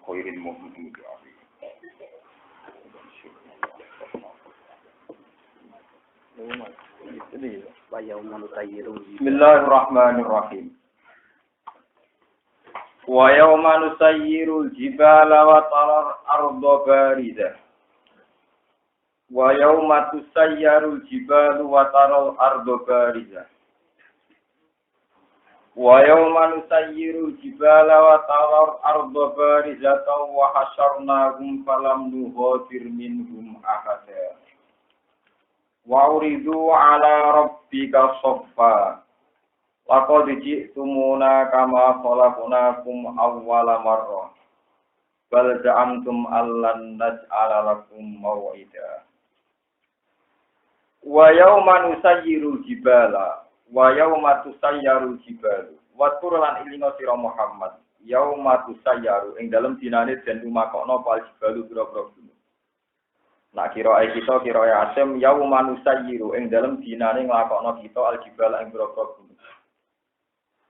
khairil maghdubi alaihim. Bismillahirrahmanirrahim. Wa yawma nusayyirul jibala wa taral arda baridah. Wa yawma tusayyarul jibalu wa taral arda baridah. Wa yawma nusayyirul jibala wa taral arda barizatan wa hasyarnahum falam nughadir minhum ahada. Wa uridu ala rabbika saffa. Laqad ji'tumuna kama khalaqnakum awwala marrah. Bal za'amtum allan naj'ala lakum maw'ida. Wa yawma nusayyirul jibala wa yawma tusayyarul jibalu. Wa turlan ilinga sira Muhammad. Yauma tusayyaru ing dalem dinane den lumakokno pal jibalu pira-pira gunung. Nak kirae kita kirae asem yauma nusayyiru ing dalem dinane nglakokno kita aljibal ing pira-pira gunung.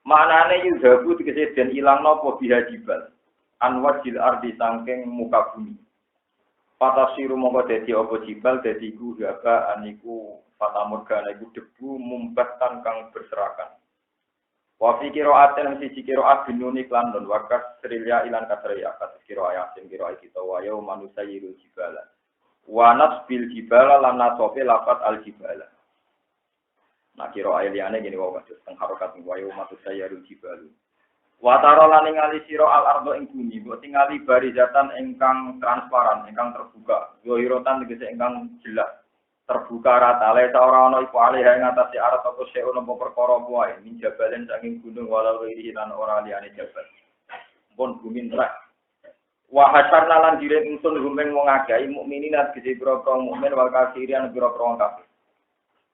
Manane yudhabu tegese den ilangno apa biha jibal. Anwajil ardi saking muka bumi. Patasiru mongko dadi apa jibal dadi ku gaba aniku fatamurgana iku debu mumbatan kang berserakan. Wa fi qira'atin siji qira'at binuni lan nun wakas trilya ilan kasriya kas qira'at sing qira'at kita wa ya manusayirul jibala. Wa nasbil jibala lan nasofe lafat al jibala. Nah qira'at liyane gini wae kados teng harokat wa ya manusayirul jibalu. Wa tara lan ningali sira al ardo ing bumi mbok tingali barizatan ingkang transparan ingkang terbuka. Zohirotan tegese ingkang jelas. Terbuka rata le ora ana iku alih ing atase arat apa sing ono perkara wae min jabalen saking gunung walau iki lan ora liyane jabal pun bumi trek wa hasarna lan direk ingsun rumeng wong akeh mukminin tegese pira-pira mukmin wal kafirin pira-pira kafir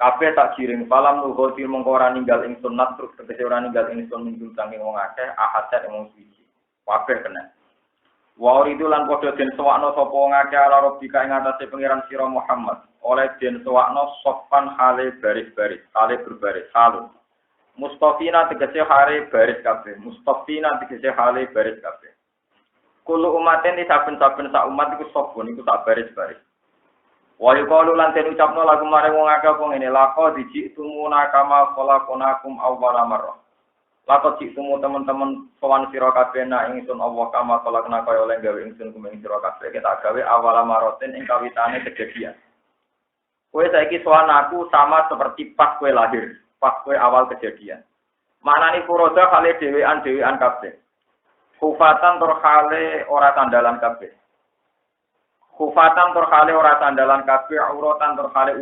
kabeh tak giring falam nughoti mengko ora ninggal ingsun nat terus tegese ora ninggal ingsun minggu saking wong akeh ahadat wong suci kabeh kena wa uridu lan padha den sewakno sapa wong akeh ala rabbika ing atase pangeran sira Muhammad oleh den sewakno sofan hale baris-baris hale berbaris halun mustafina tegese hale baris kabeh mustafina tegese hale baris kabeh kulo umaten di saben-saben sak umat iku sofun iku sak baris-baris wa yuqalu lan den ucapno lagu mare wong akeh apa ngene laqad ji'tumuna kama khalaqnakum awwala marrah. Lakot ciktumu teman-teman sowan sira kabeh nak ingsun Allah kama khalaqna kaya oleh gawe ingsun kumeng sira kabeh kita gawe awal maroten ing kawitane kejadian. Kowe saiki sowan aku sama seperti pas kowe lahir, pas kowe awal kejadian. Maknane furoda kale dhewean kabeh. Kufatan tur kale ora sandalan kabeh. Kufatan tur kale ora sandalan kabeh, auratan tur kale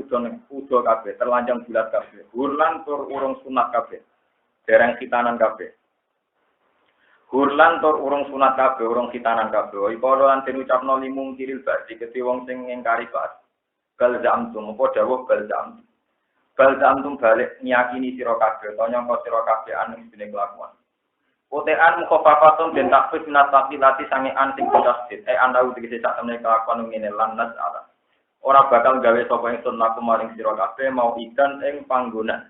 udo kabeh, terlanjang bulat kabeh. Hurlan tur urung sunat kabeh. Dereng khitanan kabeh. Hurlan tur urung sunat kabeh, urung khitanan kabeh. Iku lan den ucapno limung kiril badi kete wong sing ngingkari bas. Bal zamtum apa dawuh bal zamtum. Bal zamtum balik nyakini sira kabeh, to nyangka sira kabeh anu dene kelakuan. Utean mukhafafatun den takfif minatati sange anting tasdid. Andau tegese sak temene kelakuan ngene lan nas ala. Ora bakal gawe sapa ingsun laku maring sira kabeh mau ikan ing panggonan.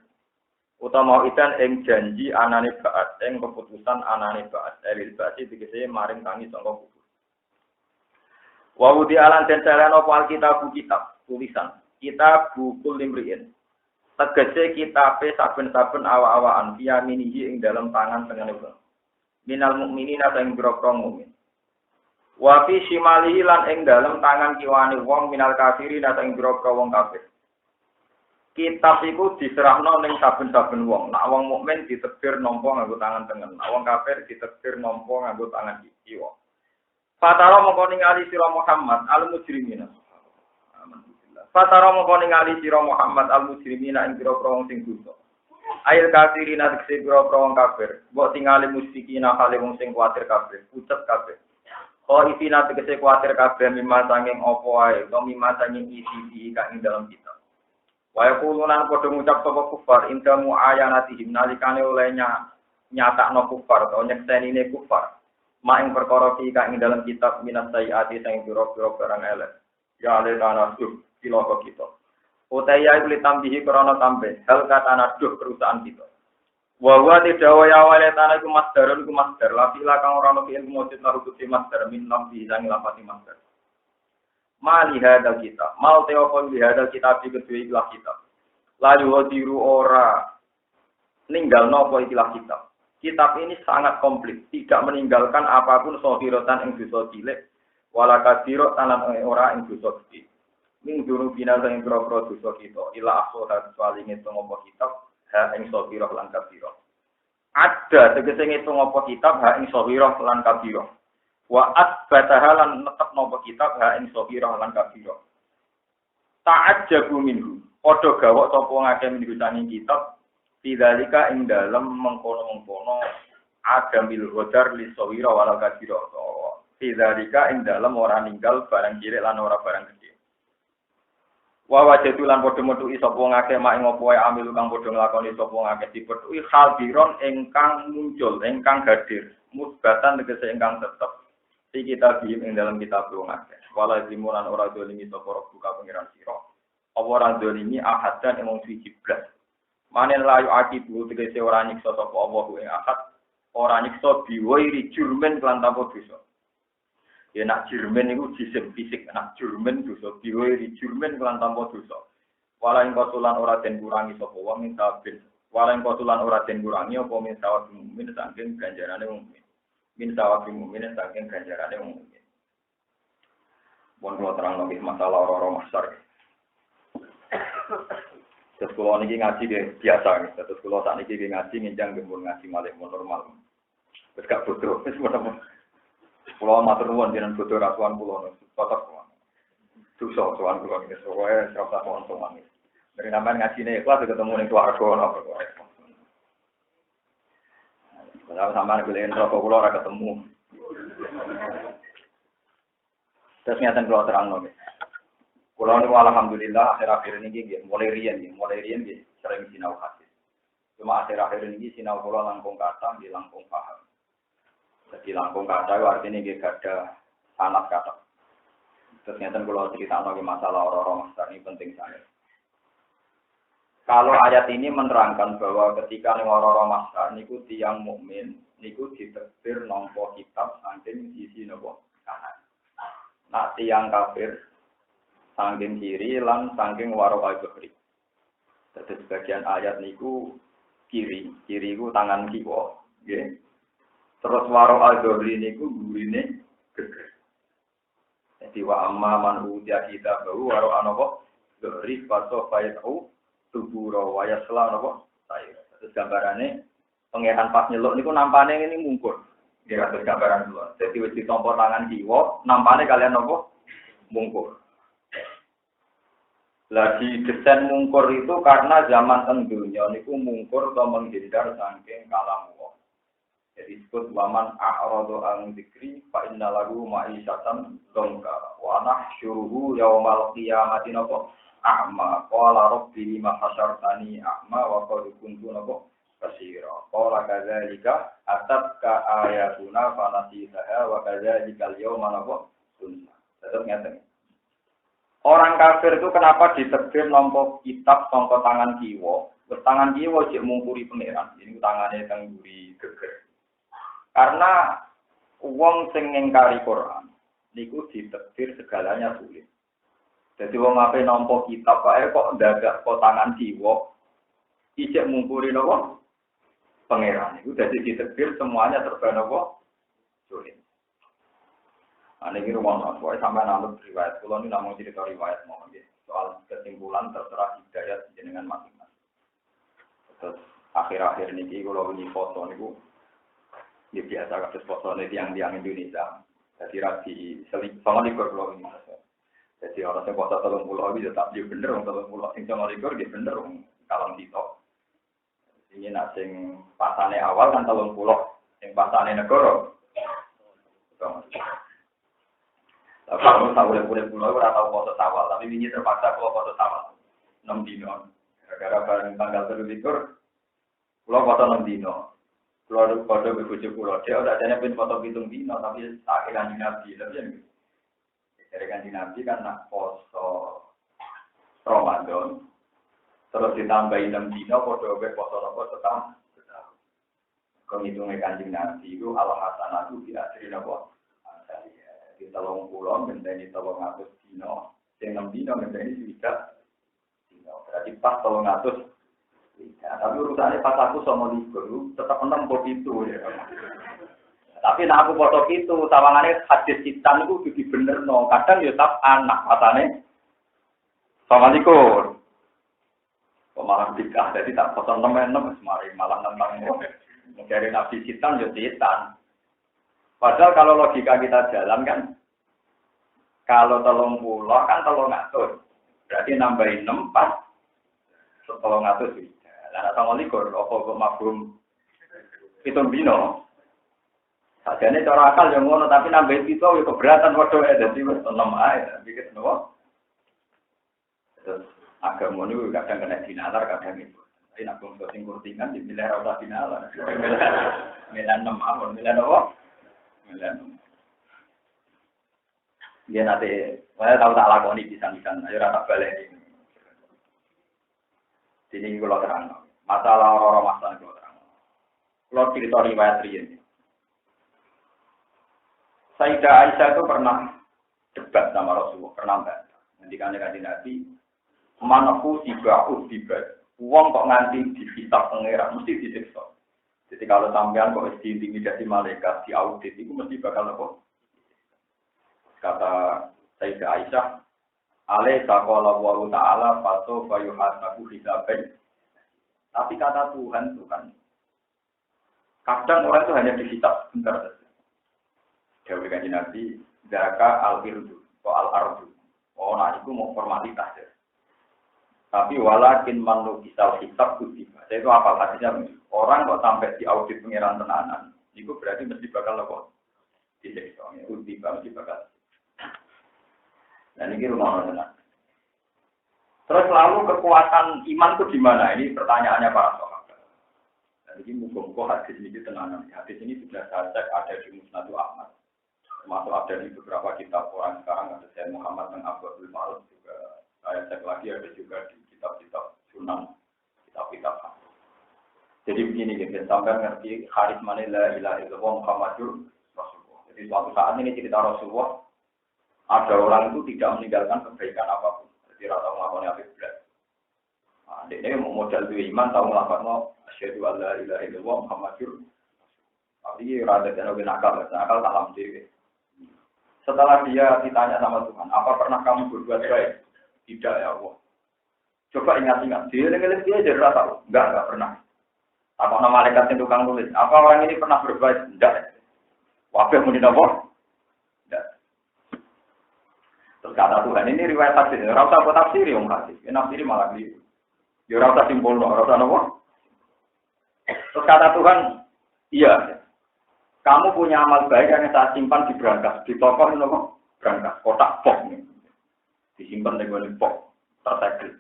Utama idan ing janji anane baat ing keputusan anane baat elil basi tegese maring tangi sangka kubur. Wa wudi alan den salano kitab tulisan kitab bukul limriin. Tegese kitabe saben-saben awa-awaan via minihi ing dalam tangan tengene wong. Minal mukminina ing boro mukmin. Wa fi shimalihi lan ing dalam tangan kiwane wong minal kafirin ing boro wong kafir. Kitab iku diserahno ning saben-saben wong. Nek wong mukmin ditekbir nampa nganggo tangan tengen, nek wong kafir ditekbir nampa nganggo tangan kiwa. Fatara mongko ningali sira Muhammad al-mujrimina. Alhamdulillah. Fatara mongko ningali sira Muhammad al-mujrimina ing pira-pira wong sing dosa. Ail kafirin tegese pira-pira wong kafir. Mbok tingali musyrikina kale wong sing kuwatir kafir, pucet kafir. Kok ifina tegese kuwatir kabeh mimma sanging apa wae, utawa mimma sanging isi kang ing dalam kitab. Wa yaqulunan padha ngucap sapa kufar indamu ayanatihim nalikane oleh nyatakno kufar utawa nyeksenine kufar mak ing perkara iki kang ing dalam kitab minas sayyati sing pira-pira barang elek ya ale tanasuh cilaka kita utaya iku litambihi krana tambe hal katanaduh perusahaan kita Wa wa tidawa ya waletana iku masdarun iku masdar lafila kang ora ono fi'il mujud lahu kudu masdar min lafzi sang lafati masdar. Mali hadal kitab. Mal teopon di hadal kitab di kedua ikhlas kitab. Lalu hadiru ora ninggal nopo ikhlas kitab. Kitab ini sangat komplit, tidak meninggalkan apapun sohirotan yang dosa cilik, wala kadiro tanam ora yang dosa gede. Ning dulu bina yang pro dosa kita, ila aksohat kecuali ngitung apa kitab, hak yang sohiroh lan kabiro. Ada tegese ngitung apa kitab, hak yang sohiroh lan kabiro. Wa asbataha lan netep nopo kitab ha ing sahira lan kabira. Ta'ajjabu minhu. Padha gawok sapa ngake minhu saking kitab bidzalika ing dalem mengkono-mengkono adamil ghadar li sahira wal kabira. Bidzalika ing dalem ora ninggal barang cilik lan ora barang gedhe. Wa wajadu lan padha metuki sapa ngake mak ing apa wae amil kang padha nglakoni sapa ngake dipetuki hadiron ingkang muncul ingkang hadir. Musbatan tegese ingkang tetep di kitab ing dalam kitab wong akeh. Wala zimulan ora dolimi sapa buka pengiran sira. Apa ora dolimi ahadan emong suci blas. Manen layu akibu tegese ora nyiksa sapa Allah ing ahad, ora nyiksa biwairi jurmen kelan tanpa dosa. Ya nak jurmen iku jisim fisik, nak jurmen dosa biwairi jurmen kelan tanpa dosa. Wala ing kotulan ora den kurangi sapa wong minta bin. Wala ing kotulan ora den kurangi apa min sawab mukmin saking ganjarane mukmin. Min sawab mukmin saking ganjarane mukmin. Bon kula terang lagi masalah ora-ora masar. Terus kula niki ngaji biasa, terus kula sakniki ngaji nginjang gembul ngaji malih normal. Wis gak bodoh, wis menawa. Kula matur nuwun jenengan bodoh rasuan kula cocok kula. Dosa sowan kula iki soe ora tak wonten mangis. Dari namanya ngajine ikhlas ketemu ning swarga napa kok. Kalau sampai beliin rokok kulo ora ketemu. Terus nyata kulo terang lagi. Kulo niku alhamdulillah akhir-akhir ini nggih mulai riyen nggih sering sinau hadis. Cuma akhir-akhir ini sinau kulo langkung kata nggih langkung paham. Jadi langkung kata itu artinya nggih gadah sanad kata. Terus nyata kulo cerita lagi masalah orang-orang masar ini penting sekali. Kalau ayat ini menerangkan bahwa ketika orang-orang masar niku tiyang mukmin niku ditekbir nampa kitab saking sisi napa kanan. Nah tiyang kafir saking kiri lan saking waro al-bahri. Dadi sebagian ayat niku kiri iku tangan kiwa, nggih. Terus waro al-bahri niku gurine geger. Jadi wa amma man uja kita baru waro anapa bahri faso fayau tuburo waya selang apa? Saya. Terus gambarannya pangeran pas nyeluk niku nampane ini mungkur. Nggih kados gambaran kula. Jadi wis ditampa tangan kiwa, nampane kalian apa? Mungkur. Lagi desain mungkur itu karena zaman teng dunya niku mungkur atau menghindar saking kalam Allah. Jadi disebut waman a'radu an dzikri fa inna lahu ma'isyatan dongka wa nahsyuruhu yaumal qiyamati napa? A'ma qala rabbi lima hasyartani a'ma wa qad kuntu nabo basira qala kadzalika atabka ayatuna fa nasitaha wa kadzalika al-yawma nabo sunna. Tetap ngeten. Orang kafir itu kenapa ditekbir nampa kitab sangka tangan kiwa? Terus tangan kiwa jek mungkuri pangeran. Ini tangane teng mburi geger. Karena wong sing ngingkari Quran niku ditekbir segalanya sulit. Jadi wong ape nampa kitab wae kok ndadak kok tangan kiwa ijek mungkuri napa pangeran iku dadi ditekbir semuanya serba napa sulit. Ane iki rumah wae sampeyan anut riwayat kula ini namung cerita riwayat mawon nggih. Soal kesimpulan terserah hidayat jenengan masing-masing. Terus akhir-akhir niki kula wingi foto niku biasa kados fotone tiyang-tiyang Indonesia. Jadi rapi selik sama likur kula wingi. Jadi orang yang puasa 30 itu tetap dia bener, 30 yang sama likur dia bener, kalau gitu. Ini nak sing pasane awal kan 30, yang pasane negara. Tapi kalau tahu boleh pulau, orang tahu puasa awal, tapi ini terpaksa kalau puasa awal 6 dino. Gara-gara bareng tanggal 3 likur, pulau puasa 6 dino. Pulau ada kode berbujuk pulau, dia udah ada pin foto hitung dino, tapi akhirnya nabi, tapi yang dari kanjeng Nabi kan nak poso Ramadan, terus ditambahin 6 dino, podo poso setahun. ngitungnya Kanjeng Nabi itu al-hasanatu bi asri napa? Di 30 ngenteni 300 dina, sing 6 dina ngenteni swidak dina. Berarti pas 300. Ya, tapi urusannya pas aku sama libur, tetap 6 kok itu ya. Tapi nek aku foto itu, sawangane hadis citan iku kudu benerno. Kadang ya tetap anak matane. Assalamualaikum. Malah dikah, jadi tak foto 6 semari malah nentang. Dari Nabi citan ya citan. Padahal kalau logika kita jalan kan, kalau 30 kan 300. Berarti nambahin 6 pas 300 bisa. Lah nek 29 apa kok mabum 7 dino. Sajane cara akal yang ngono tapi nambahin itu ya keberatan padha ae dadi wis 6 ae pikir nopo. Terus agama niku kadang kena dinalar kadang itu. Tapi nek wong sing kurtingan dipilih ora usah dinalar. Milih 6 awon, milih nopo? Milih 6. Dia nanti, saya tahu tak lakoni pisan-pisan, ayo rata balik ini. Sini kalau terang, masalah orang-orang masalah kalau terang. Kalau cerita riwayat ini. Sayyidah Aisyah itu pernah debat sama Rasulullah, pernah bantah. Nanti kan Nabi, manaku tiba, uang kok nganti dihisab pengeran, mesti disiksa. Jadi kalau sampean kok diintimidasi malaikat, diaudit, itu mesti bakal apa? Kata Sayyidah Aisyah, alaih taqala wa ta'ala faso fayuhasabu hisaben. Tapi kata Tuhan, kadang orang itu hanya dihisab sebentar saja. Dewi Kanjeng Nabi, zaka al-irdu, al-ardu. Oh, nah itu mau formalitas ya. Tapi walakin manu kisah hisab kutiba. Itu apa artinya? Orang kok sampai di audit pengiran tenanan, itu berarti mesti bakal apa? Disiksa. Kutiba mesti bakal. Dan ini rumah tenan. Terus lalu kekuatan iman itu di mana? Ini pertanyaannya para sahabat. Dan ini muka-muka hadis ini tenanan. Hadis ini sudah saya cek ada di Musnadu Ahmad. Termasuk ada di beberapa kitab orang sekarang ada Sayyid Muhammad dan Abdul Ma'ruf juga. Saya cek lagi ada juga di kitab-kitab Sunan, kitab-kitab. Jadi begini, kita sampai ngerti hadis mana la ilaha illallah Muhammadur Rasulullah. Jadi suatu saat ini cerita Rasulullah, ada orang itu tidak meninggalkan kebaikan apapun. Jadi rata melakukan apa berat. Nah, ini modal itu iman, tahu melakukan asyhadu an la ilaha illallah Muhammadur. Tapi rada dan nakal salam diri. Setelah dia ditanya sama Tuhan, apa pernah kamu berbuat baik? Tidak ya Allah. Coba ingat-ingat, dia jadi rata. Enggak pernah. Apa nama malaikat yang tukang tulis? Apa orang ini pernah berbuat? Tidak. Wabah muni napa? Tidak. Terus kata Tuhan, ini riwayat hadis. Ora usah buat tafsir ya, hadis. Nafsiri malah keliru. Ya ora usah simpulno, ora usah napa? Terus kata Tuhan, iya. Kamu punya amal baik yang saya simpan di berangkas, di toko ini napa? Berangkas, kotak box nih. Disimpan di box, tersegel.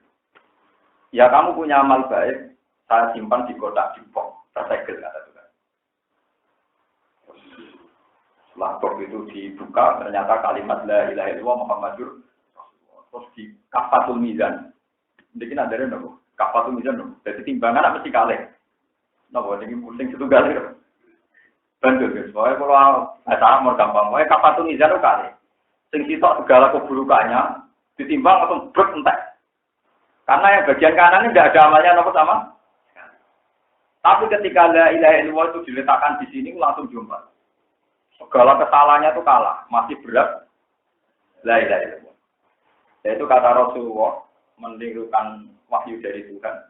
Ya kamu punya amal baik, saya simpan di kotak di box, tersegel kata Tuhan. Setelah box itu dibuka, ternyata kalimat la ilaha illallah Muhammadur Rasulullah. Terus di kafatul mizan. Ini ada napa? Kafatul mizan napa? Jadi timbangan apa mesti kalih. Napa niki pusing setunggal lho. Bantu guys, pokoknya kalau salah mau gampang, pokoknya kafatul mizan itu kali. Sing sitok segala keburukannya ditimbang langsung brek entek. Karena yang bagian kanan ini tidak ada amalnya apa sama. Tapi ketika la ilaha illallah itu diletakkan di sini langsung jumpa. Segala kesalahannya itu kalah, masih berat la ilaha illallah. Yaitu kata Rasulullah menirukan wahyu dari Tuhan.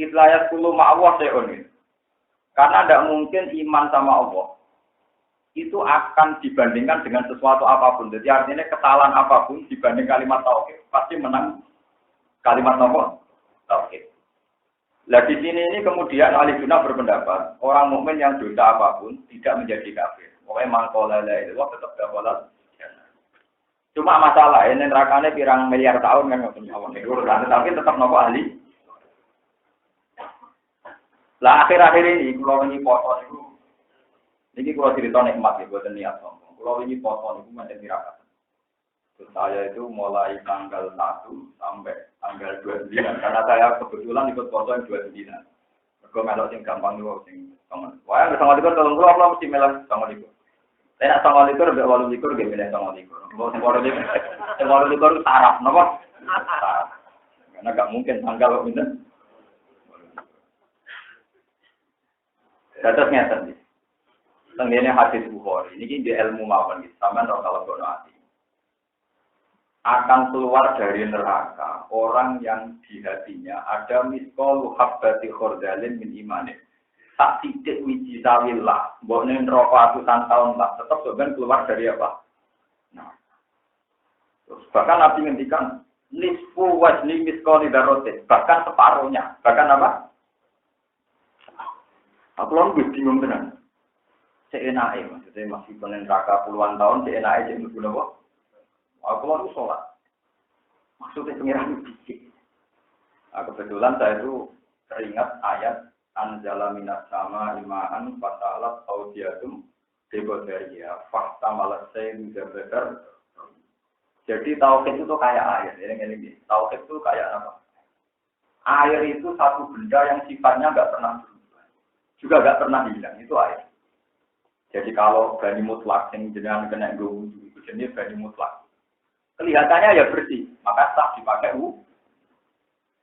Itlayat kulu ma'awah se'un. Karena tidak mungkin iman sama Allah itu akan dibandingkan dengan sesuatu apapun. Jadi artinya kesalahan apapun dibanding kalimat tauhid pasti menang kalimat nomor tauhid. Nah di sini ini kemudian ahli sunnah berpendapat orang mukmin yang dosa apapun tidak menjadi kafir. Pokoknya mangkola la ilaha tetap dapat. Cuma masalah ini nerakane pirang miliar tahun kan ngoten tapi tetap nopo ahli. Lah akhir-akhir ini kalau ini poso ini kalau cerita nikmat ya buat niat sombong. Kalau ini poso itu macam tirakat. Saya itu mulai tanggal 1 sampai tanggal 29 karena saya kebetulan ikut poso yang 29. Mergo melok sing gampang niku sing Wah, yang sama likur tolong gua apa mesti melang sama likur. Saya sama likur be walu likur ge milih sama likur. Walu likur saraf, napa? Karena gak mungkin tanggal kok pinten. Dados ngeten iki. Tengene hadis Bukhari niki di ilmu mawon iki sampean ora kalau kono ati. Akan keluar dari neraka orang yang di hatinya ada miskol habbati khordalin min imanin. Tak titik wiji sawillah, mbokne neraka atusan tahun lah, tetap sampean keluar dari apa? Nah. Terus bahkan Nabi ngendikan nisfu wajni miskol darotin, bahkan separuhnya. Bahkan apa? Aku lalu bingung tenan. Seenake maksudnya masih penen neraka puluhan tahun seenake jadi mlebu napa? Aku lalu sholat. Maksudnya pengiran dikit. Kebetulan saya itu teringat ayat anjala minas sama imaan fasalat audiatum debodaria fakta malasai mujabatar. Jadi tauhid itu kayak air. Ini tauhid itu kayak apa? Air itu satu benda yang sifatnya nggak pernah berubah, juga nggak pernah hilang. Itu air. Jadi kalau bani mutlak yang jenengan kena wudhu itu jenis bani mutlak. Kelihatannya ya bersih, maka sah dipakai wudhu.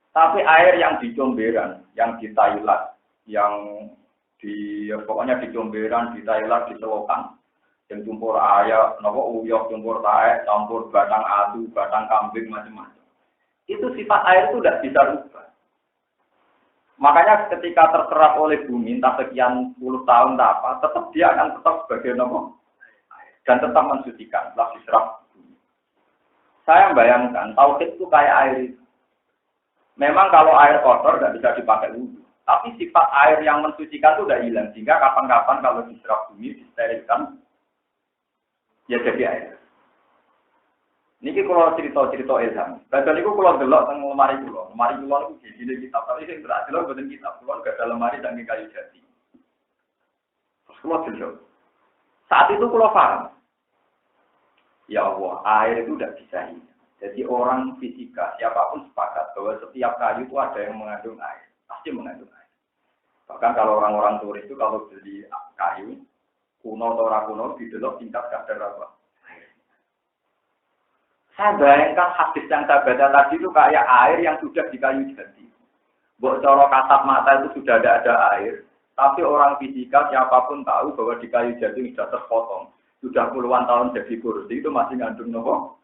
Tapi air yang di comberan, yang di Thailand, yang pokoknya di comberan, di Thailand, di selokan, yang campur ayam, uyok, campur taek, campur batang adu, batang kambing, macam-macam. Itu sifat air itu tidak bisa rubah. Makanya ketika terserap oleh bumi, entah sekian puluh tahun apa, tetap dia akan tetap sebagai dan tetap mensucikan setelah diserap bumi. Saya bayangkan, tauhid itu kayak air itu. Memang kalau air kotor nggak bisa dipakai wudhu. Tapi sifat air yang mensucikan itu udah hilang. Sehingga kapan-kapan kalau diserap bumi, disterilkan, ya jadi air. Niki kalau cerita-cerita ilham. Badan itu kalau delok teng lemari kula. Lemari kula niku isine kitab, tapi sing berarti lho boten kitab. Kula gak ada lemari saking kayu jati. Terus kula delok. Saat itu kula paham. Ya Allah, air itu tidak bisa hilang. Jadi orang fisika, siapapun sepakat bahwa setiap kayu itu ada yang mengandung air. Pasti mengandung air. Bahkan kalau orang-orang turis itu kalau beli kayu, kuno atau ora kuno, didelok tingkat kadar apa? Saya bayangkan hadis yang saya baca tadi itu kayak air yang sudah di kayu jati. Buat cara kasat mata itu sudah ada air. Tapi orang fisika siapapun tahu bahwa di kayu jati sudah terpotong. Sudah puluhan tahun jadi kursi itu masih ngandung nopo.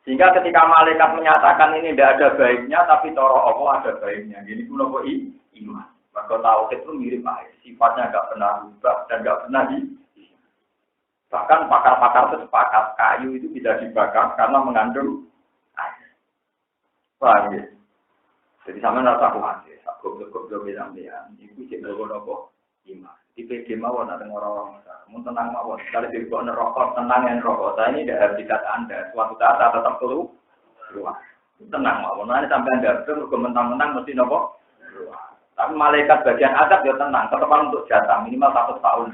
Sehingga ketika malaikat menyatakan ini tidak ada baiknya, tapi cara Allah ada baiknya. Gini pun nopo iman. Maka tauhid itu mirip air. Sifatnya nggak pernah berubah dan nggak pernah bahkan pakar-pakar itu sepakat kayu itu bisa dibakar karena mengandung air. Paham ya? Jadi sama rasa khawatir. Goblok-goblok bilang dia, itu cek nopo iman. Di PD mawon ada orang-orang besar. Mau tenang mawon. Kalau di bawah nerokok, tenang yang rokok. Saya ini tidak habitat Anda. Suatu saat saya tetap keluar. Tenang mawon. Nanti sampai Anda itu mentang-mentang mesti nopo. Tapi malaikat bagian adab ya tenang. Tetap untuk jatah minimal 1 tahun.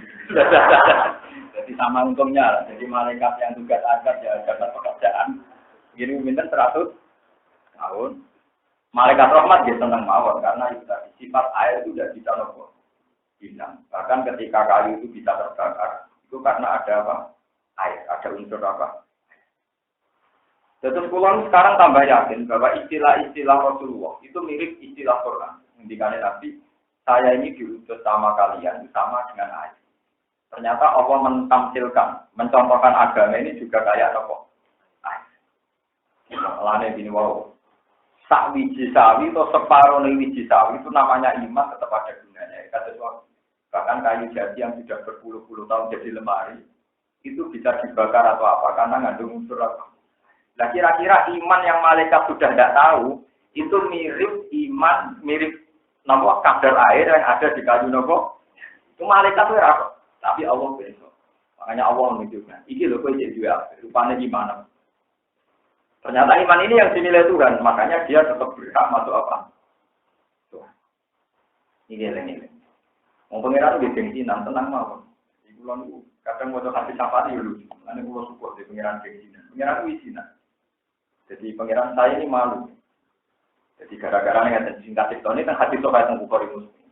Jadi sama untungnya. Jadi malaikat yang tugas adab ya dapat pekerjaan. Gini minta 100 tahun. Malaikat rahmat dia tenang mawon karena itu tadi sifat air itu tidak bisa nopo. Hilang. Bahkan ketika kayu itu bisa terbakar, itu karena ada apa? Air, ada unsur apa? Terus pulang sekarang tambah yakin bahwa istilah-istilah Rasulullah itu mirip istilah Quran. Indikasi Nabi, saya ini diutus sama kalian sama dengan air. Ternyata Allah mentamsilkan, mencontohkan agama ini juga kayak apa? Air. Lane bini wow. Sak wiji sawi atau separuh wiji sawi itu namanya iman tetap ada gunanya. Kata suami. Bahkan kayu jati yang sudah berpuluh-puluh tahun jadi lemari, itu bisa dibakar atau apa, karena ngandung unsur apa. Nah kira-kira iman yang malaikat sudah tidak tahu, itu mirip nopo kadar air yang ada di kayu nopo. Itu malaikat itu apa? Tapi Allah besok. Makanya Allah menunjukkan, iki loh kau jadi apa? Rupanya gimana? Ternyata iman ini yang dinilai Tuhan, makanya dia tetap berhak masuk apa? Tuhan. Ini. Mau pengiran di gengsinan, tenang mawon. Di bulan itu, kadang mau hati safari dulu. Nanti pulau syukur di pengiran gengsinan. Pengiran itu isinan. Jadi pengiran saya ini malu. Jadi gara-gara yang ada singkat itu ini kan hati sobat yang bukhari muslim.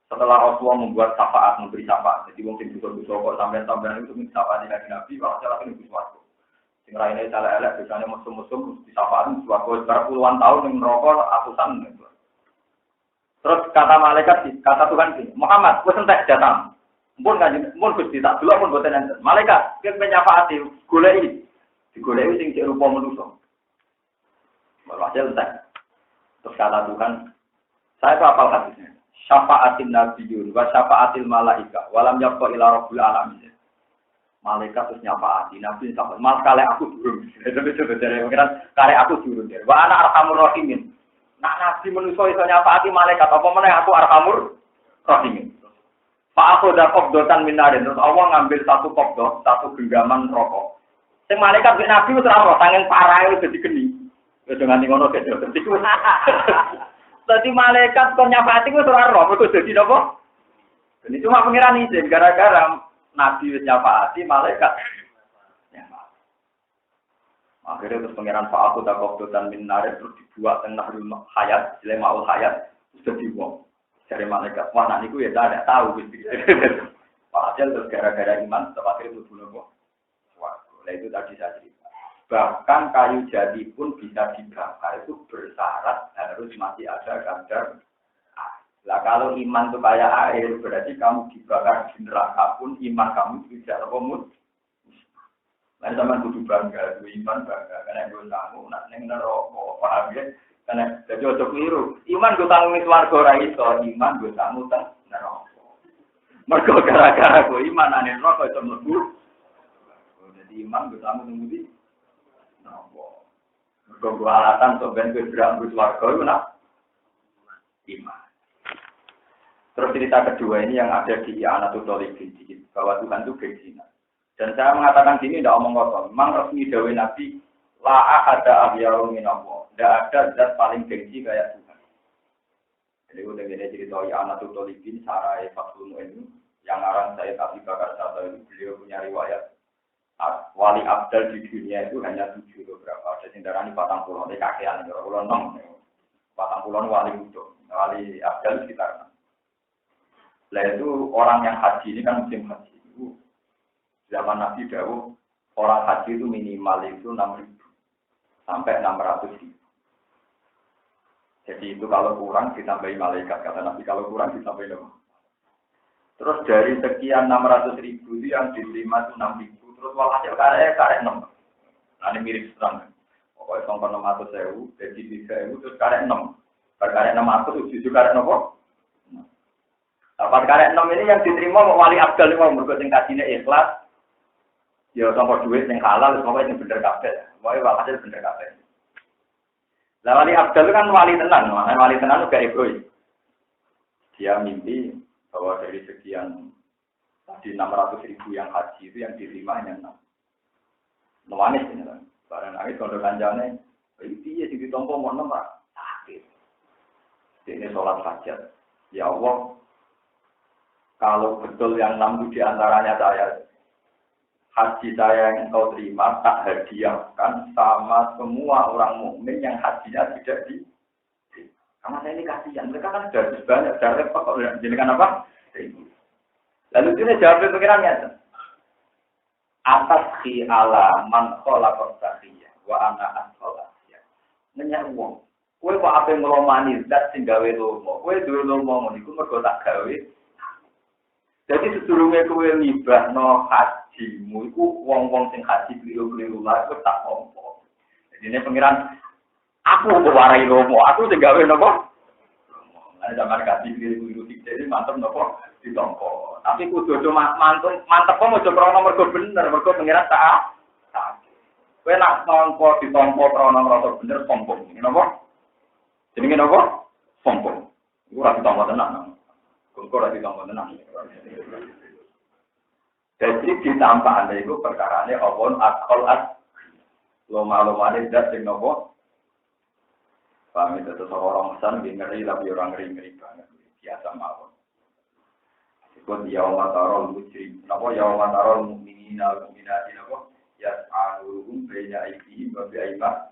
Setelah Rasulullah membuat syafaat, memberi syafaat, jadi mungkin dosa-dosa kok sampai-sampai itu minta syafaat di Nabi, kalau salah ini suatu. Sing raine salah elek biasanya musuh-musuh di syafaat suatu sekitar puluhan tahun yang merokok ratusan. Terus kata malaikat, kata Tuhan gini, Muhammad, gue sentek datang. Mun Gusti tak dulu pun boten enten. Malaikat, kita penyafaati, goleki. Digoleki sing cek rupa manusa. Walhasil entek. Terus kata Tuhan, saya hafal hadisnya. Syafa'atin nabiyyun wa syafa'atil malaika walam yabqa ila rabbil alamin. Malaikat terus nyafaati nabi sampai mal kale aku durung. Itu dari pengiran kare aku durung. Wa ana arhamur rahimin. Nah nabi manusa iso nyafaati malaikat apa meneh aku arhamur rahimin. Pak aku dak qabdotan minarin terus Allah ngambil satu qabdoh, satu genggaman rokok. Sing malaikat mek nabi wis ora tangen parahe wis dadi geni. Wis nganti ngono kek dadi ku. Dadi malaikat kon nyafaati wis ora roh, mergo dadi napa? Ini cuma pengiran izin gara-gara nabi wis nyafaati malaikat. Akhirnya terus pengiran Pak aku dak qabdotan minarin terus dibuat teng nahrul hayat, jilemaul hayat, terus dibuang. Dari malaikat, wah nak niku ya tidak tahu gitu. Padahal terus gara-gara iman, terakhir itu dulu kok. Wah, itu tadi saya cerita. Bahkan kayu jati pun bisa dibakar itu bersyarat harus masih ada kadar. Lah kalau iman itu kayak air, berarti kamu dibakar di neraka pun iman kamu tidak komut. Lain sama kudu bangga, iman bangga, karena gue tamu, nak neng neraka, paham ya? Karena jadi ojo keliru. Iman gue tanggung di swarga ora iso, iman gue tanggung teng neraka. Mergo gara-gara gue iman ane neraka iso mlebu. Jadi iman gue tanggung di neraka. Mergo gue alatan sok ben gue berang di swarga iku nak iman. Terus cerita kedua ini yang ada di Anatul Talibin bahwa Tuhan itu berzina. Dan saya mengatakan sini tidak omong kosong. Memang resmi dawuh Nabi la ahada ahyaru minallah. Tidak ada zat paling gengsi kayak Tuhan. Jadi udah gini cerita Anatul Talibin Sarai Fatul Mu'in yang arang saya Abi Bakar Sata itu beliau punya riwayat wali abdal di dunia itu hanya 7 beberapa. Ada sindarani Patang Pulau, di kakean itu Pulau 6. Patang Pulau wali untuk wali abdal sekitar. Lah itu orang yang haji ini kan musim haji itu zaman Nabi dawuh orang haji itu minimal itu 6.000 sampai 600.000. Jadi itu kalau kurang ditambahi malaikat, kata Nabi kalau kurang ditambahi apa? Terus dari sekian 600.000 itu yang diterima itu 6.000, terus walhasil karek 6. Nah ini mirip serang. Pokoknya sampai 600.000, jadi 3.000 terus karek 6. Karek 600 itu karek apa? Dapat karek 6 ini yang diterima wali abdal itu mergo sing kasine ikhlas. Ya sampai duit yang halal, pokoknya yang bener kabeh. Pokoknya walhasil bener kabeh. Lah wali abdal kan wali tenan, makanya wali tenan juga egois. Dia mimpi bahwa dari sekian tadi 600.000 yang haji itu yang diterima hanya 6. Manis ini kan. Barang nangis kalau kanjane, itu ya di tompo mau 6 sakit. Ini sholat hajat. Ya Allah, kalau betul yang 6 itu diantaranya saya, haji saya yang engkau terima tak hadiahkan sama semua orang mukmin yang hajinya tidak di. Karena saya ini kasihan, mereka kan sudah banyak, sudah repot kok jadikan apa? Lalu dia jawab pengirannya. Atas ki ala man khalaqa sakhiyah wa ana asqalasiya. Menyang wong. Kowe kok ape nglomani zat sing gawe lomo. Kowe duwe lomo ngono iku mergo tak gawe. Jadi sedurunge kowe ngibahno hajimu iku wong-wong sing haji keliru-keliru lha kok tak ompo. Jadi ini pengiran aku kok warai lomo, aku sing gawe napa? Lah zaman haji keliru-keliru iki mantep napa ditompo. Tapi kudu mantep kok aja krana mergo bener, mergo pengiran tak. Kowe nak tompo ditompo krana ngrasa bener sombong. Napa? Jenenge napa? Sombong. Iku ora ditompo tenan. Kok ora ditompo tenan. Jadi ditambah anda itu perkarane awon akal loma-lomane zat sing nopo. Paham itu seorang pesan ngeri tapi orang ngeri banget. Biasa mawon. Ikut yauma tarol mujrim. Napa yauma tarol mukminina wal mukminati napa? Yas'aluhum baina aydihim wa bi'aimanihim.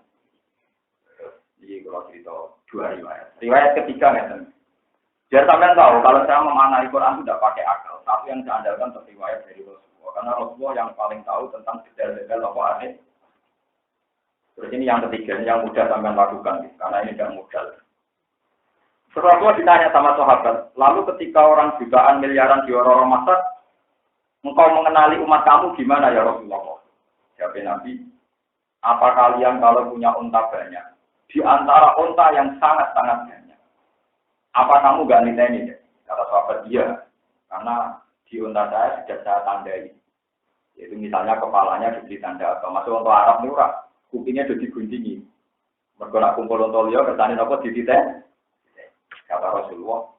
Ini kalau cerita dua riwayat. Riwayat ketiga nih, Biar sampean tahu kalau saya memaknai Quran itu tidak pakai akal. Tapi yang saya andalkan riwayat dari Rasulullah. Karena Rasulullah yang paling tahu tentang detail-detail apa aneh. Terus ini yang ketiga, yang mudah sampean lakukan. Karena ini tidak mudah. Rasulullah ditanya sama sahabat. Lalu ketika orang jutaan miliaran di orang masak, engkau mengenali umat kamu gimana ya Rasulullah? Jawab Nabi, apa kalian kalau punya unta banyak? Di antara unta yang sangat-sangat banyak. Apa kamu gak nilai ya? Kata sahabat dia, karena di unta saya sudah saya tandai. Yaitu misalnya kepalanya diberi tanda apa. Masuk untuk Arab ini ora, kupingnya sudah diguntingi. Mergo nak kumpul untuk liya kertane apa dititeh. Kata Rasulullah,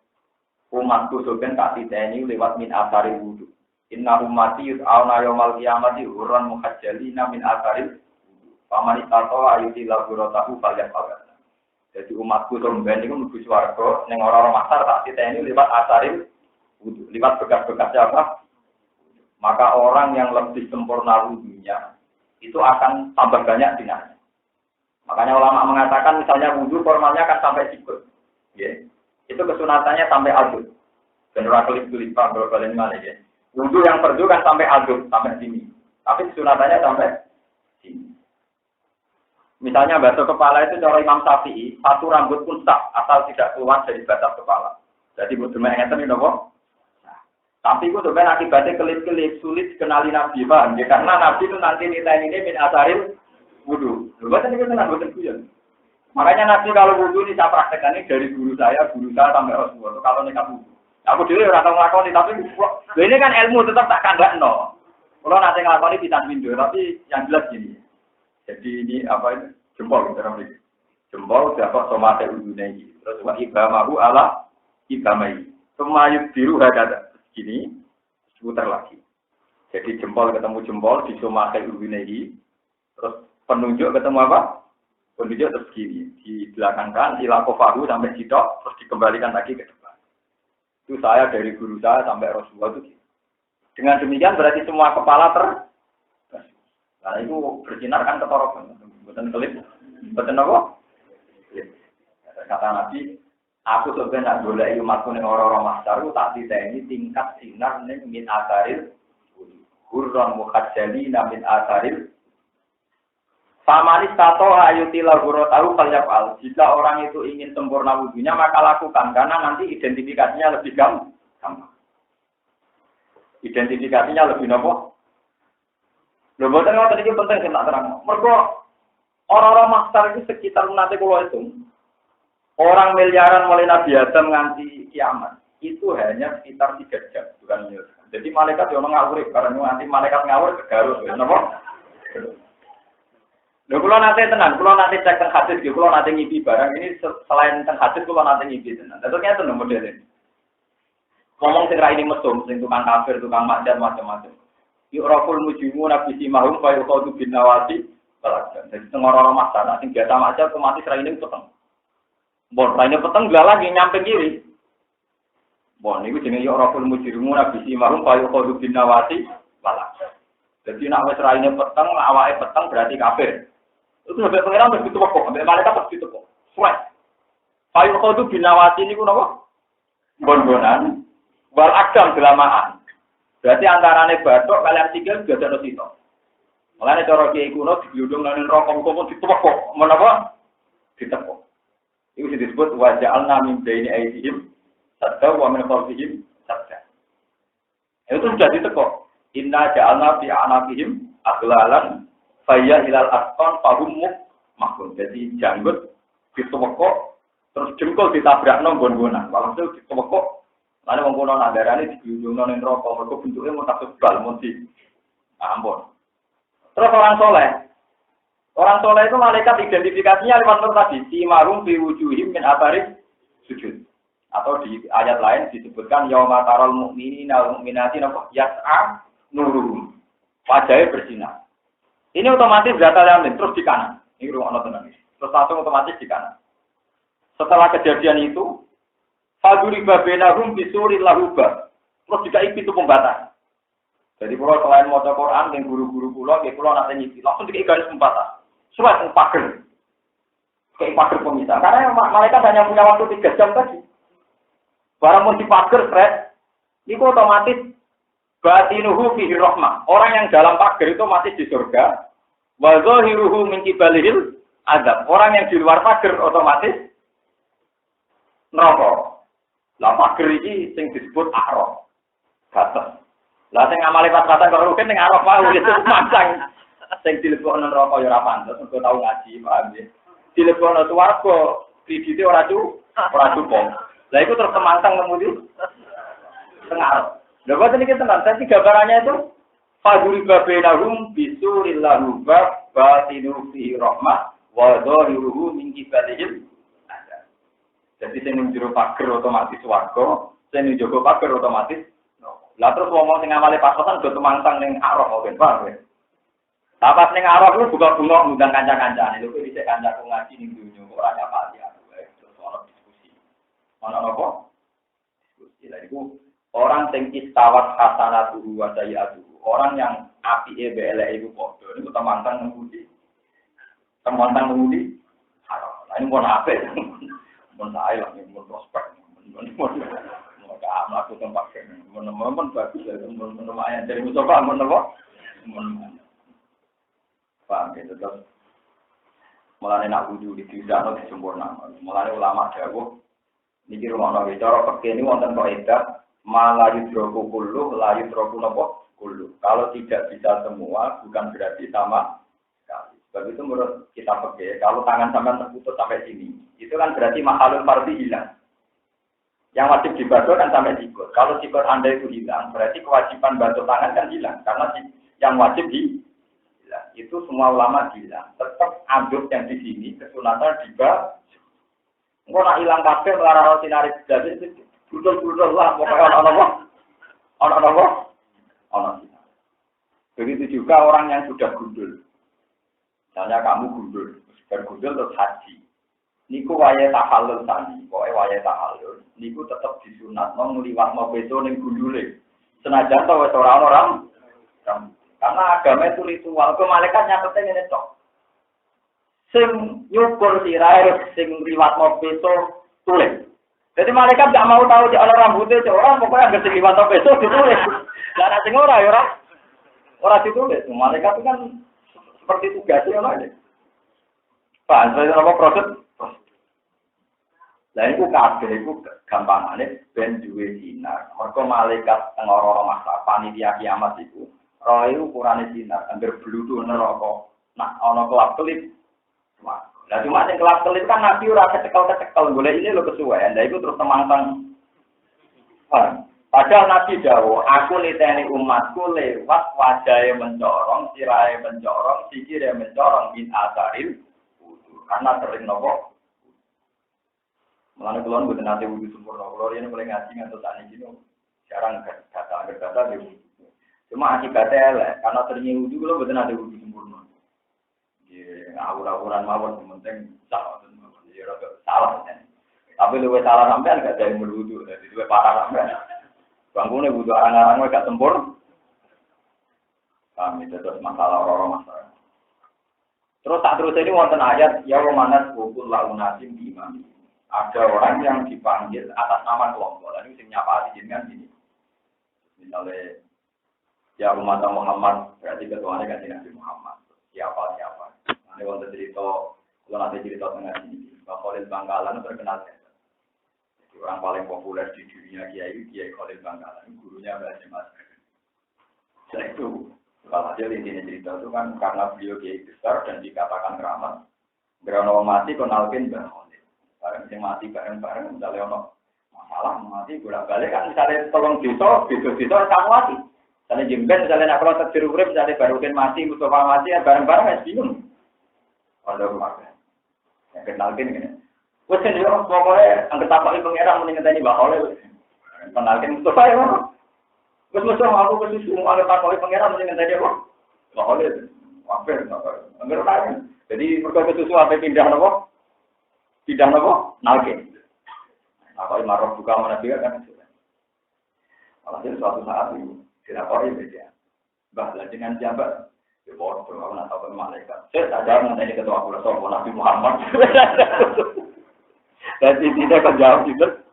umatku soben tak titeni lewat min asari wudu. Inna ummati yus'auna yaumal qiyamati hurran muhajjalina min asari wudu. Faman istata'a ayuti laburatahu falyafal. Jadi umatku somben itu menuju swarga ning ora-ora masar tak titeni lewat asaril wudu, lewat bekas-bekas apa? Maka orang yang lebih sempurna wudunya itu akan tambah banyak dinanya. Makanya ulama mengatakan misalnya wudu formalnya akan sampai sikut. Ya. Itu kesunatannya sampai aduk. General kelip-kelip Pak berbalik mana ya. Wudu yang perdu kan sampai aduk, sampai sini. Tapi kesunatannya sampai sini. Misalnya basuh kepala itu cara Imam Syafi'i, satu rambut pun sah, asal tidak keluar dari batas kepala. Jadi butuh mengeten ini apa? Nah, tapi itu sebenarnya akibatnya kelip-kelip sulit kenali Nabi, Pak. Ya, karena Nabi itu nanti nilai ini min asaril wudu. Bukan itu tenang, bukan kuyon. Makanya Nabi kalau wudu ini saya praktekkan ini dari guru saya sampai Rasulullah. Kalau nikah wudu, aku dulu orang tahu ngelakoni, tapi ini kan ilmu tetap tak kandak no. Kalau nanti ngelakoni bisa window, tapi yang jelas gini. Jadi ini apa ini? Jempol kita namanya. Jempol dapat somate udune iki. Terus wa ibamahu ala ibamai. Semayut biru hakada. Gini putar lagi. Jadi jempol ketemu jempol di somate udune iki. Terus penunjuk ketemu apa? Penunjuk terus gini. Di belakang kan ila kofahu sampai sitok terus dikembalikan lagi ke depan. Itu saya dari guru saya sampai Rasulullah itu. Dengan demikian berarti semua kepala karena itu bersinar kan ketorokan, bukan kelip, bukan apa? Kata Nabi, aku sebenarnya nak boleh umatku ning orang-orang masyar, tak diteni tingkat sinar ning min asaril, hurran mukhajjalina min asaril. Pamanis tato ayuti laguro tahu falyafal. Jika orang itu ingin sempurna wudunya maka lakukan, karena nanti identifikasinya lebih gampang. Identifikasinya lebih nopo. Lho boten ngoten iki penting sing tak terang. Mergo orang-orang master itu sekitar nanti kula itu. Orang miliaran mulai Nabi Adam nganti kiamat. Itu hanya sekitar 3 jam, bukan miliar. Jadi malaikat yo ngawur karena nanti malaikat ngawur kegarus, napa? Lho kula nanti tenan, kula nanti cek teng hadis nggih, kula nanti ngipi barang ini selain teng hadis kula nanti ngipi tenan. Terus ngeten modele. Ngomong sing ra ini mesum, sing tukang kafir, tukang maksiat macam-macam. Yu'raful mujrimu nabi simahum fa yuqadu bin nawati balagan. Jadi orang-orang maksana sing biasa maksiat otomatis ra ini peteng. Bon, ra ini peteng lagi nyampe kiri. Bon, niku jenenge yu'raful mujrimu nabi simahum fa yuqadu bin nawati balagan. Jadi nek wis ra ini peteng, awake peteng berarti kafir. Itu sampai pengiran wis ditepok, sampai malaikat wis ditepok. Suwek. Fa yuqadu bin nawati niku napa? Bon-bonan. Wal akdam delamaan. Berarti antarane bathuk kalian sikil juga ada sito. Mulane cara kiai kuno diglundung nang rokok kok ditepok. Menapa? Ditepok. Iku disebut wa ja'alna min baini aydihim sadda wa min khalfihim sadda. Itu sudah ditepok. Inna ja'alna fi a'naqihim aghlalan fayya ilal asqan fahum mahkum. Jadi janggut ditepok terus jengkol ditabrakno nggon-ngonan. Walhasil ditepok. Lalu mengkonon adarane digunjungno ning neraka, mergo bentuke mau tak sebal, mau di ampun. Terus orang soleh. Orang soleh itu malaikat identifikasinya lewat nur tadi, simarum fi wujuhim min athari sujud. Atau di ayat lain disebutkan yauma taral mu'minina wal mu'minati yas'a nuruhum. Wajahnya bersinar. Ini otomatis data yamin terus di kanan. Ini ruang tenan. Terus langsung otomatis di kanan. Setelah kejadian itu Faduri babenahum bisuril lahuba. Terus dikai pintu pembatas. Jadi kalau selain maca Quran dan guru-guru kula, nggih kula nate nyiki, langsung dikai garis pembatas. Surat pager. Kayak pager pemisah. Karena malaikat hanya punya waktu 3 jam tadi. Barang mau dipager stres, itu otomatis batinuhu fihi rahmah. Orang yang dalam pagar itu masih di surga. Wa zahiruhu min qibalihil azab. Orang yang di luar pagar otomatis neraka. Lah pagar iki sing disebut a'raf. Batas. Lah sing amale pas-pasan karo rugen ning a'raf wae itu masang. Sing dilebokno neraka ya ora pantes, engko tau ngaji, paham ya. Dilebokno swarga, kredite ora cukup. Lah iku terus temantang ngemudi tengah. Lha kok niki tenan, tadi gambarannya itu fadhuri babainahum bisurillahum batinu fi rahmah wa dhahiruhu min qibalihim. Jadi sing ning jero pager otomatis swarga, sing ning jero pager otomatis. Lah terus wong sing amale pas-pasan do temantang ning arah oke, paham ya? Tapas ning arah ku buka bunga ngundang kanca-kancane. Lho kok dhisik kancaku ngaji ning dunyo ora nyapati aku. Terus ono diskusi. Ono apa? Diskusi. Lah iku orang sing istawat hasanatuhu wa sayiatuhu. Orang yang apike eleke iku padha. Niku temantang ngemudi. Temantang ngemudi. Lah ini mon apik. Mon sae lah mon prospek. Mon aku tempat kene. Mon bagus ya mon lumayan dari musofa mon apa? Mon paham gitu terus mulane nak wudu di disano disempurna mulane ulama dawuh niki rumono cara pekene wonten kaidah malah yudroku kullu la yudroku napa kullu kalau tidak bisa semua bukan berarti sama sekali sebab itu menurut kita peke kalau tangan sampean terputus sampai sini itu kan berarti mahalul fardhi hilang yang wajib dibantu kan sampai sikut kalau sikut Anda itu hilang berarti kewajiban bantu tangan kan hilang karena yang wajib itu semua ulama bilang tetap anduk yang di sini kesunatan juga engko nak ilang kabeh melarang sinari jadi budul-budul lah pokoknya ono begitu juga orang yang sudah gundul misalnya kamu gundul bergundul terus haji niku wayahe tahallul tani pokoke wayahe tahallul niku tetap disunatno ngliwatno beso ning gundule senajan to wis ora ono orang karena agama itu ritual, ke malaikat nyatetnya ini tok. Sing nyukur sirahe sing liwat beso tulis. Jadi malaikat gak mau tahu di ana rambutnya orang pokoknya anggere sing liwat beso ditulis. Lah nek sing ora ya ora ditulis. Malaikat itu kan seperti tugasnya aja. Pak, saya apa proses? Lah iku kabeh iku gampangane ben duwe sinar. Mergo malaikat teng ora masa panitia kiamat iku roh itu ukurane sinar, hampir bludu neraka. Nah, ana kelap-kelip. Lah cuma sing kelap-kelip kan nabi ora kecekel-kecekel, golek ini lho kesuwen. Lah iku terus temantang. Padahal nabi dawuh, aku niteni umatku lewat wajahe mencorong, sirahe mencorong, sikire mencorong bin asaril wudu. Karena sering nopo. Mulane kula mboten nate wudu sempurna. Kula yen mulai ngaji ngantos sakniki jarang kata gitu. Cuma akibatnya elek, karena sering wudu kalau betul ada wudu sempurna. Ya, awur-awuran mawon penting salah, ya salah. Tapi luwih salah sampean gak ada yang berwudu, jadi luwih parah sampean. Bangunnya wudu arang-arang gak sempurna. Kami terus masalah orang masalah. Terus tak terus ini wonten ayat ya romanas bukul launasim di imam. Ada orang yang dipanggil atas nama kelompok. Lalu sing nyapa jenengan gini. Misalnya ya umat Muhammad berarti ketuanya kan Nabi Muhammad. Siapa? Nanti waktu cerita, kalau nanti cerita tengah sini, Pak Khalil Bangkalan terkenal. Jadi orang paling populer di dunia Kiai Khalil Bangkalan, gurunya Mbah Mas. Setelah itu, kalau hasil intinya cerita itu kan karena beliau Kiai besar dan dikatakan keramat. Berono mati konalkin Mbah Khalil. Barang yang mati bareng-bareng, misalnya ono masalah mati bolak-balik kan misalnya tolong desa kamu mati. Misalnya jemben, misalnya nak kalau terjeruh urip, misalnya barukin mati, Mustafa mati, ya bareng-bareng ya bingung. Kalau keluarga, yang kenalkin gini. Wes kan dia pokoknya angkat tapak pengeran meninggal tadi bakal kenalkin Mustafa ya. Wes Mustafa aku kesusu angkat tapak pengeran meninggal tadi apa? Bakal wafer, angkat tapak. Jadi perkara kesusu apa pindah nopo? Pindah nopo? Nalkin. Apa marah buka mana dia kan? Alhasil suatu saat itu. Tidak boleh beda. Bahlah dengan jabat, ya bodoh kalau nak tahu malaikat. Saya sadar mengenai ketua Rasul Nabi Muhammad. Dan tidak kejauh juga.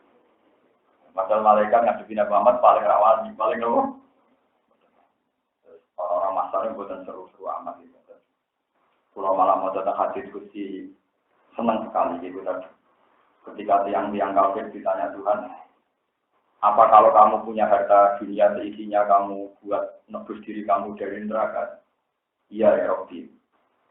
Padahal malaikat ngadepi Nabi Muhammad paling rawan, paling nopo. Orang masalah buatan seru-seru amat gitu. Kalau malah mau datang hadis kursi senang sekali gitu tadi. Ketika tiang-tiang kafir ditanya Tuhan, apa kalau kamu punya harta dunia seisinya kamu buat nebus diri kamu dari neraka? Iya ya Rabbi.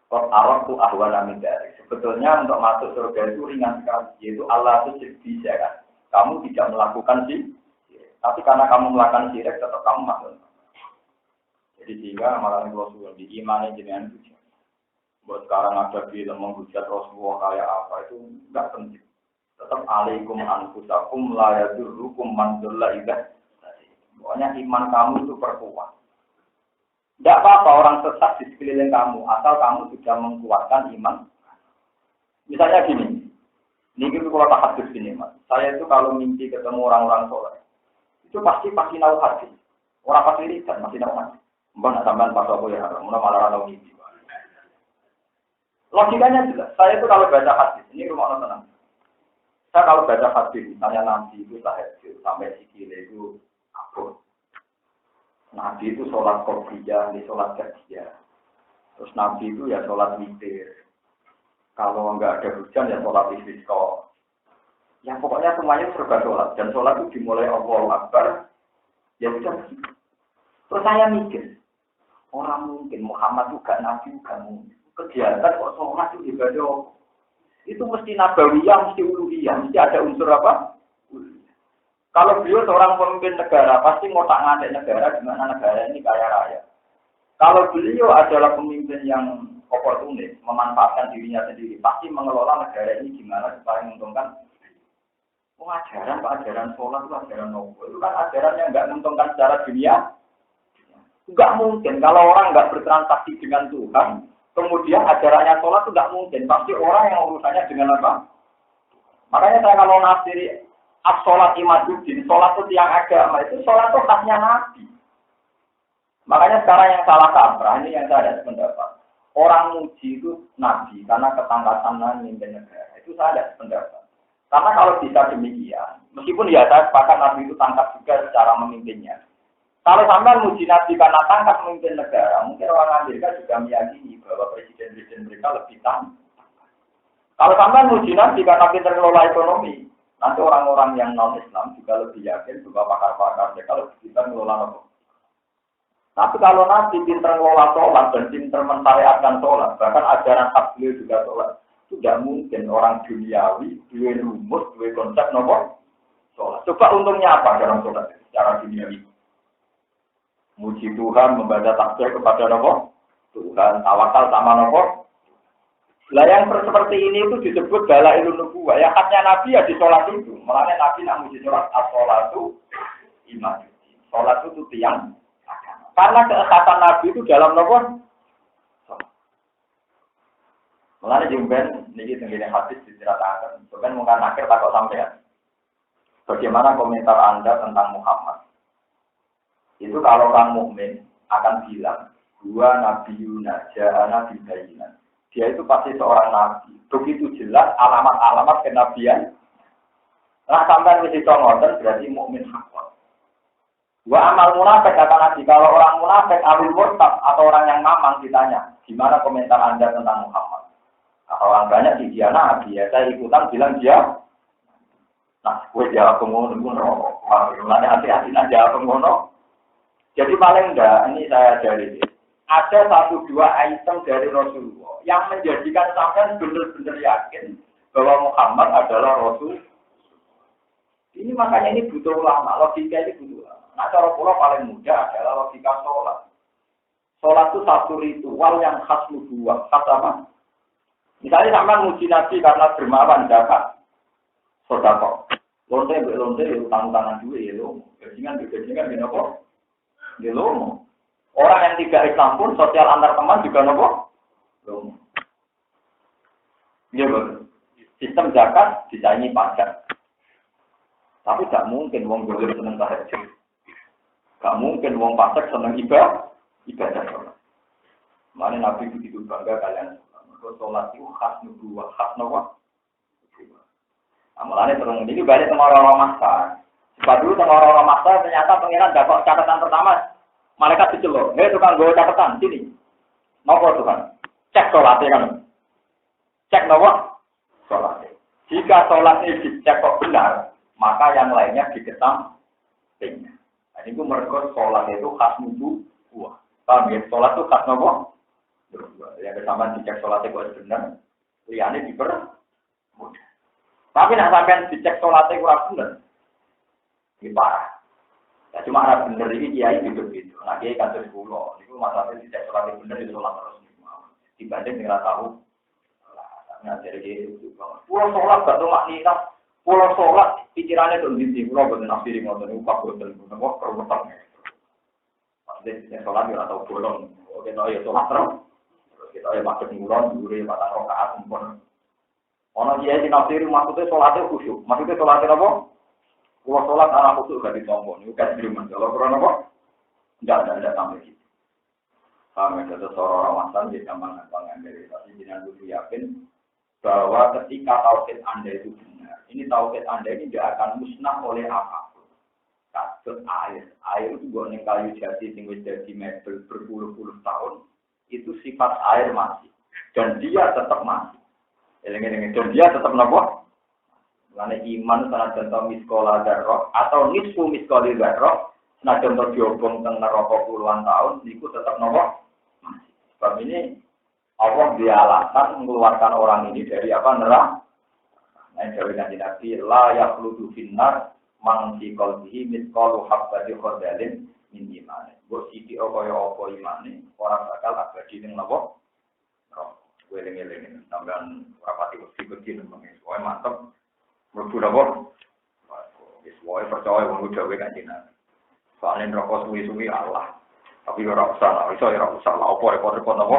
Kok Arab tuh ahwana min dzalik. Sebetulnya untuk masuk surga itu ringan sekali, yaitu Allah itu bisa kan. Kamu tidak melakukan sih, tapi karena kamu melakukan syirik tetap kamu masuk. Jadi sehingga malah Rasulullah di imani jenengan itu. Buat sekarang ada film menghujat Rasulullah kayak apa itu enggak penting. Tetap alaikum anfusakum la yadurrukum man dhalla idza. Pokoknya iman kamu itu perkuat. Tidak apa-apa orang sesat di sekeliling kamu, asal kamu sudah menguatkan iman. Misalnya gini, ini kalau tak hadis gini, Mas. Saya itu kalau mimpi ketemu orang-orang soleh, itu pasti nahu hadis. Orang pasti lihat, masih nahu hadis. Mbak nak tambahan pas aku ya, malah tahu mimpi. Logikanya jelas. Saya itu kalau baca hadis, ini rumah orang tenang. Saya kalau baca hadis, misalnya Nabi itu tahajud sampai sikile itu apa? Nabi itu sholat qobliyah, sholat qadiyah. Terus Nabi itu ya sholat witir. Kalau enggak ada hujan ya sholat istisqa. Ya pokoknya semuanya serba sholat. Dan sholat itu dimulai Allahu Akbar. Ya sudah. Terus saya mikir, orang mungkin Muhammad juga Nabi juga mungkin. Kegiatan kok sholat itu ibadah. Itu mesti nabawiyah, mesti uluhiyah, mesti ada unsur apa? Kalau beliau seorang pemimpin negara, pasti ngotak-ngatik negara, gimana negara ini kaya raya. Kalau beliau adalah pemimpin yang oportunis, memanfaatkan dirinya sendiri, pasti mengelola negara ini gimana supaya menguntungkan. Ajaran sholat itu ajaran nopo. Itu kan ajaran yang nggak menguntungkan secara dunia. Nggak mungkin. Kalau orang nggak bertransaksi dengan Tuhan, kemudian ajarannya sholat itu nggak mungkin. Pasti orang yang urusannya dengan apa? Makanya saya kalau nafsiri as-sholat imaduddin, sholat itu tiang agama, itu sholat itu khasnya Nabi. Makanya sekarang yang salah kaprah, ini yang saya ada pendapat. Orang muji itu Nabi, karena ketangkasan memimpin negara. Itu saya ada pendapat. Karena kalau bisa demikian, meskipun ya saya sepakat Nabi itu tangkap juga secara memimpinnya. Kalau sampai muji Nabi karena tangkap memimpin negara, mungkin orang Amerika juga meyakini bahwa presiden-presiden mereka lebih tangkap. Kalau sampai muji Nabi karena pintar mengelola ekonomi, nanti orang-orang yang non-Islam juga lebih yakin bahwa pakar-pakar kalau kita mengelola apa. Tapi kalau Nabi pintar mengelola sholat dan pintar mentariatkan sholat, bahkan ajaran hak beliau juga sholat, tidak mungkin orang duniawi, dua rumus, dua konsep nomor sholat. Coba untungnya apa dalam sholat secara duniawi? Muji Tuhan, membaca tasbih kepada nomor Tuhan, tawakal sama nomor. Lah yang seperti ini itu disebut dalailun nubuwah. Ya khasnya Nabi ya di sholat itu. Makanya Nabi nak muji sholat as-sholatu iman. Sholat itu tiang. Karena keekhasan Nabi itu dalam nomor. Makanya jumben niki tenggine hadis diceritakan. Jumben mungkin akhir takut sampean. Bagaimana komentar Anda tentang Muhammad? Itu kalau orang mukmin akan bilang dua nabi Yunus ja'ana bil bayyinat. Dia itu pasti seorang nabi. Begitu jelas alamat-alamat kenabian. Nah sampai mesti congoten berarti mukmin hakon. Wa amal munafik kata Nabi, kalau orang munafik awil murtad atau orang yang mamang ditanya, gimana komentar Anda tentang Muhammad? Kalau orang banyak di dia nabi, ya saya ikutan bilang dia. Nah, gue jawab pengono, mulanya hati-hati jawab pengono. Jadi paling enggak, ini saya dari ada 1-2 item dari Rasulullah yang menjadikan sampean benar-benar yakin bahwa Muhammad adalah Rasul. Ini makanya ini butuh ulama, logika ini butuh ulama. Nah, cara pula paling mudah adalah logika sholat. Sholat itu satu ritual yang khas nubuwah, khas apa? Misalnya sampean muji Nabi karena dermawan zakat, sedekah. Lonte, utang-utangan duit ya lo, bajingan, kenapa? Ya lo. Orang yang tidak Islam pun sosial antar teman juga nopo. Iya betul. Sistem zakat disaingi pajak. Tapi tidak mungkin wong dolim seneng tahajud. Tidak mungkin wong pajak seneng ibadah. Mana Nabi begitu bangga kalian. Sholat itu khas nubuwah, khas nopo. Amalannya terus ini balik sama orang masak. Sebab dulu tengah orang maksa ternyata pengiran gak kok catatan pertama. Malaikat diceluk. Tukang gue catatan sini. Nopo Tuhan. Cek sholatnya kan. Cek nopo sholatnya. Jika sholatnya dicek kok benar, maka yang lainnya dikesampingkan. Nah, ini mereka sholat itu khas nubu buah. Paham ya? Sholat itu khas nopo. Yang kesamaan dicek sholatnya kok benar, liane dipermudah. Tapi nak sampean dicek sholatnya kurang benar. Ini parah. Ya cuma arah bener ini kiai gitu-gitu. Nah kiai kan terus pulau. Itu masalahnya tidak sholat bener di sholat terus. Dibanding dengan tahu. Nah dari itu. Pulau sholat gak tuh maknina. Pulau sholat pikirannya tuh di pulau bukan nafsiri ngotot upak bukan wah keruwetan. Maksudnya sholat ya atau bolong. Oke tahu ya sholat terus. Kita ya masuk mulon dulu ya batang rokaat umpun. Orang kiai di nafsiri maksudnya sholatnya khusyuk. Maksudnya sholatnya apa? Kalau sholat anak khusus gak ditompok, ini bukan firman. Kalau kurang apa? Tidak sampai gitu. Sampai ke seorang masan, dia gampang-gampang dari tapi jangan lupa yakin bahwa ketika tauhid Anda itu benar, ini tauhid Anda ini tidak akan musnah oleh apapun. Kasus air itu bukan kayu jati, tinggal jadi mebel berpuluh-puluh tahun, itu sifat air masih, dan dia tetap masih. Dan dia tetap nopo. Karena iman sana contoh miskola darroh atau nisfu miskoli darroh, sana contoh diobong tentang neraka puluhan tahun, itu tetap nopo. Sebab ini Allah dia alasan mengeluarkan orang ini dari apa neraka. Nah dari Nabi la yakhludu finnar man fi qalbihi miskolu habbati khardalin min iman. Bos iki kaya apa imane orang bakal abadi ning nopo. Weleng-weleng sampean rapati mesti nembang soe mantep. Mereka apa? Semua percaya bahwa Jawa kan Cina. Soalnya rokok suwi-suwi Allah. Tapi orang usah, orang usah lah. Apa repot-repot apa?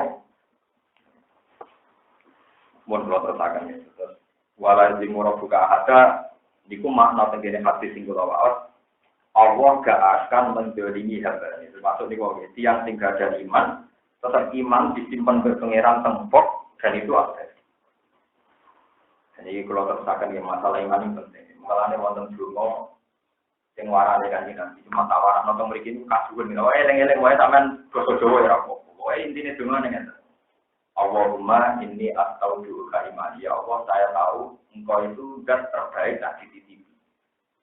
Mohon kalau tersakan itu. Walau di murah buka ada, diku makna tenggine hati singgul awal. Allah gak akan mendolimi hambanya. Termasuk di bawah tiang tinggal dan iman. Tetap iman disimpan berpengeran tempok dan itu ada. Jadi kalau tersakan ya masalah iman ini penting. Masalahnya wonten dungo sing warane kanjeng Nabi cuma tawaran nonton mriki kasuwen. Eleng-eleng wae sampean basa Jawa ya apa. Pokoke intine donga ning Allahumma inni astaudiuka imani. Ya Allah, saya tahu engkau itu zat terbaik tak dititipi.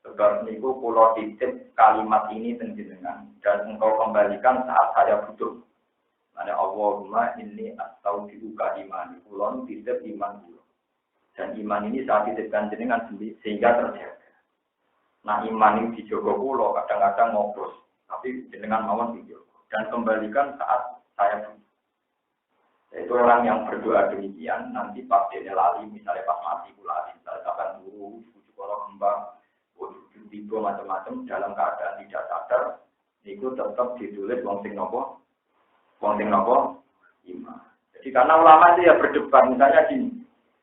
Sebab niku kula titip kalimat ini teng jenengan dan engkau kembalikan saat saya butuh. Mane Allahumma inni astaudiuka imani. Kula titip iman kula. Dan iman ini saat dititipkan jenengan sehingga terjaga. Nah iman ini dijogo kula kadang-kadang ngopros, tapi jenengan mawon dijogo dan kembalikan saat saya butuh. Itu orang yang berdoa demikian nanti pas dia lali, misalnya pas mati pula misalnya kapan guru, bujuk orang kembang, bujuk tiba macam-macam dalam keadaan tidak sadar, itu tetap ditulis wong sing nopo iman. Jadi karena ulama itu ya berdebat misalnya gini.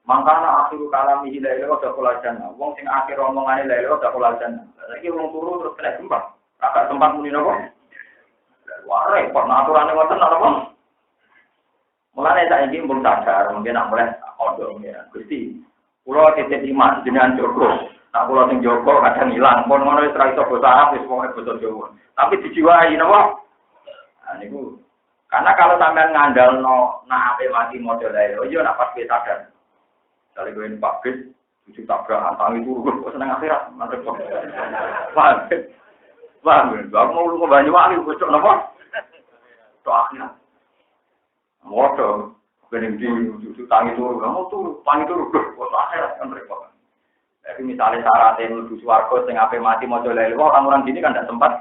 Mangkana akhiru kalami la ilaha illa huwa jannah. Wong sing akhir omongane la ilaha illa huwa jannah. Saiki wong turu terus kena gempa. Agak tempat muni napa? Wah, repot aturane ngoten napa? Mulane saiki mun sadar, mungkin nak mulai kodho ya. Gusti, kula titip iman jenengan Joko. Tak kula sing Joko kadang ilang, pun ngono wis ra iso basa Arab wis pokoke basa Jawa. Tapi dijiwai napa? Nah niku karena kalau sampean ngandalno nak ape mati model ae, yo nak pas sadar. Kali gue pabrik, tujuh tabrakan, tangi turun, gue seneng akhirat, mantep kok. Paham, aku mau lu Banyuwangi, gue cok apa? Cok akhirat. Motor, bening di tujuh tangi turun, kamu tuh tangi turun, gue akhirat kan repot. Jadi misalnya syaratnya menuju swarga, sing ape mati mau jual orang-orang sini kan tidak sempat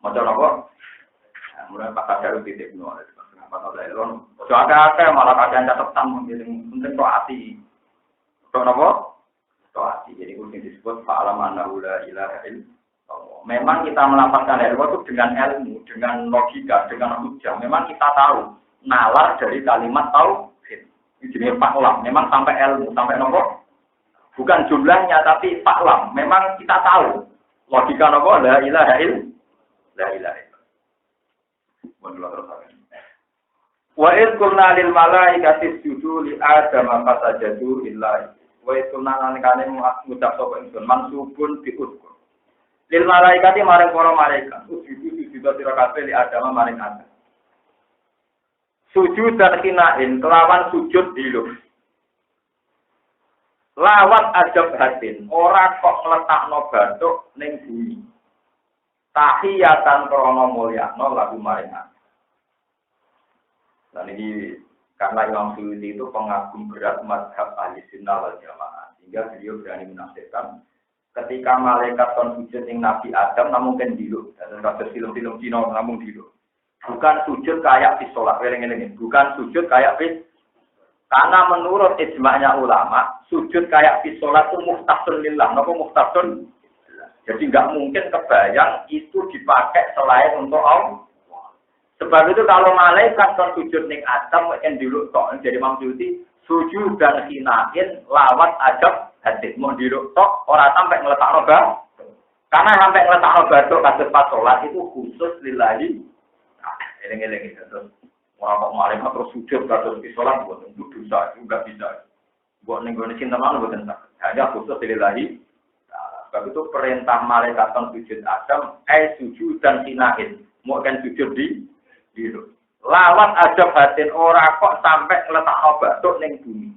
mau jual apa? Mulai pakai jarum titik nol. Ojo akeh malah kadang catatan penting to ati. To napa? To ati. Jadi kuwi disebut fa'alam annahu la ilaha illallah. Memang kita melafalkan ilmu itu dengan ilmu, dengan logika, dengan hujjah. Memang kita tahu nalar dari kalimat tauhid. Ini jenis fa'lam. Memang sampai ilmu, sampai napa? Bukan jumlahnya tapi fa'lam. Memang kita tahu logika napa la ilaha illallah. La ilaha illallah. Wa id qulna lil malaikati isjudu li adam fasajadu illa wa id qulna lan kane ngucap sapa ingsun mansubun bi uskur Lil malaikati maring para malaikat. Sujud sira kabeh li Adam maring Adam. Sujud dan kinain kelawan sujud diluk. Lawat ajab hatin, ora kok ngletakno bathuk ning bumi. Tahiyatan krana mulyakno lagu maring Adam. Dan ini karena Imam Suyuti itu pengagum berat mazhab Ahlussunnah wal Jamaah, sehingga beliau berani menafsirkan ketika malaikat kon sujud ing Nabi Adam namun kan diluk. Dan kados film-film Cina namun diluk. Bukan sujud kayak di sholat, bukan sujud kayak di. Karena menurut ijma'nya ulama, sujud kayak di sholat itu muhtafun lillah, napa muhtafun? Jadi nggak mungkin kebayang itu dipakai selain untuk Allah. Sebab itu kalau malaikat kan sujud ning Adam kan diluk tok, jadi Imam Suyuti sujud dan hinain lawat ajab hadis mau diluk tok ora sampai ngletakno bab. Karena sampai ngletakno bathuk kados pas sholat itu khusus lillahi. Eleng-eleng terus orang kok malaikat terus sujud kados di sholat buat untuk dosa juga bisa. Buat ning gone cinta mana buat tak. Hanya khusus lillahi. Sebab itu perintah malaikat kan sujud Adam, sujud dan hinain. Mau kan sujud di biru. Lawat ajab batin ora kok sampai ngletakno bathuk ning bumi.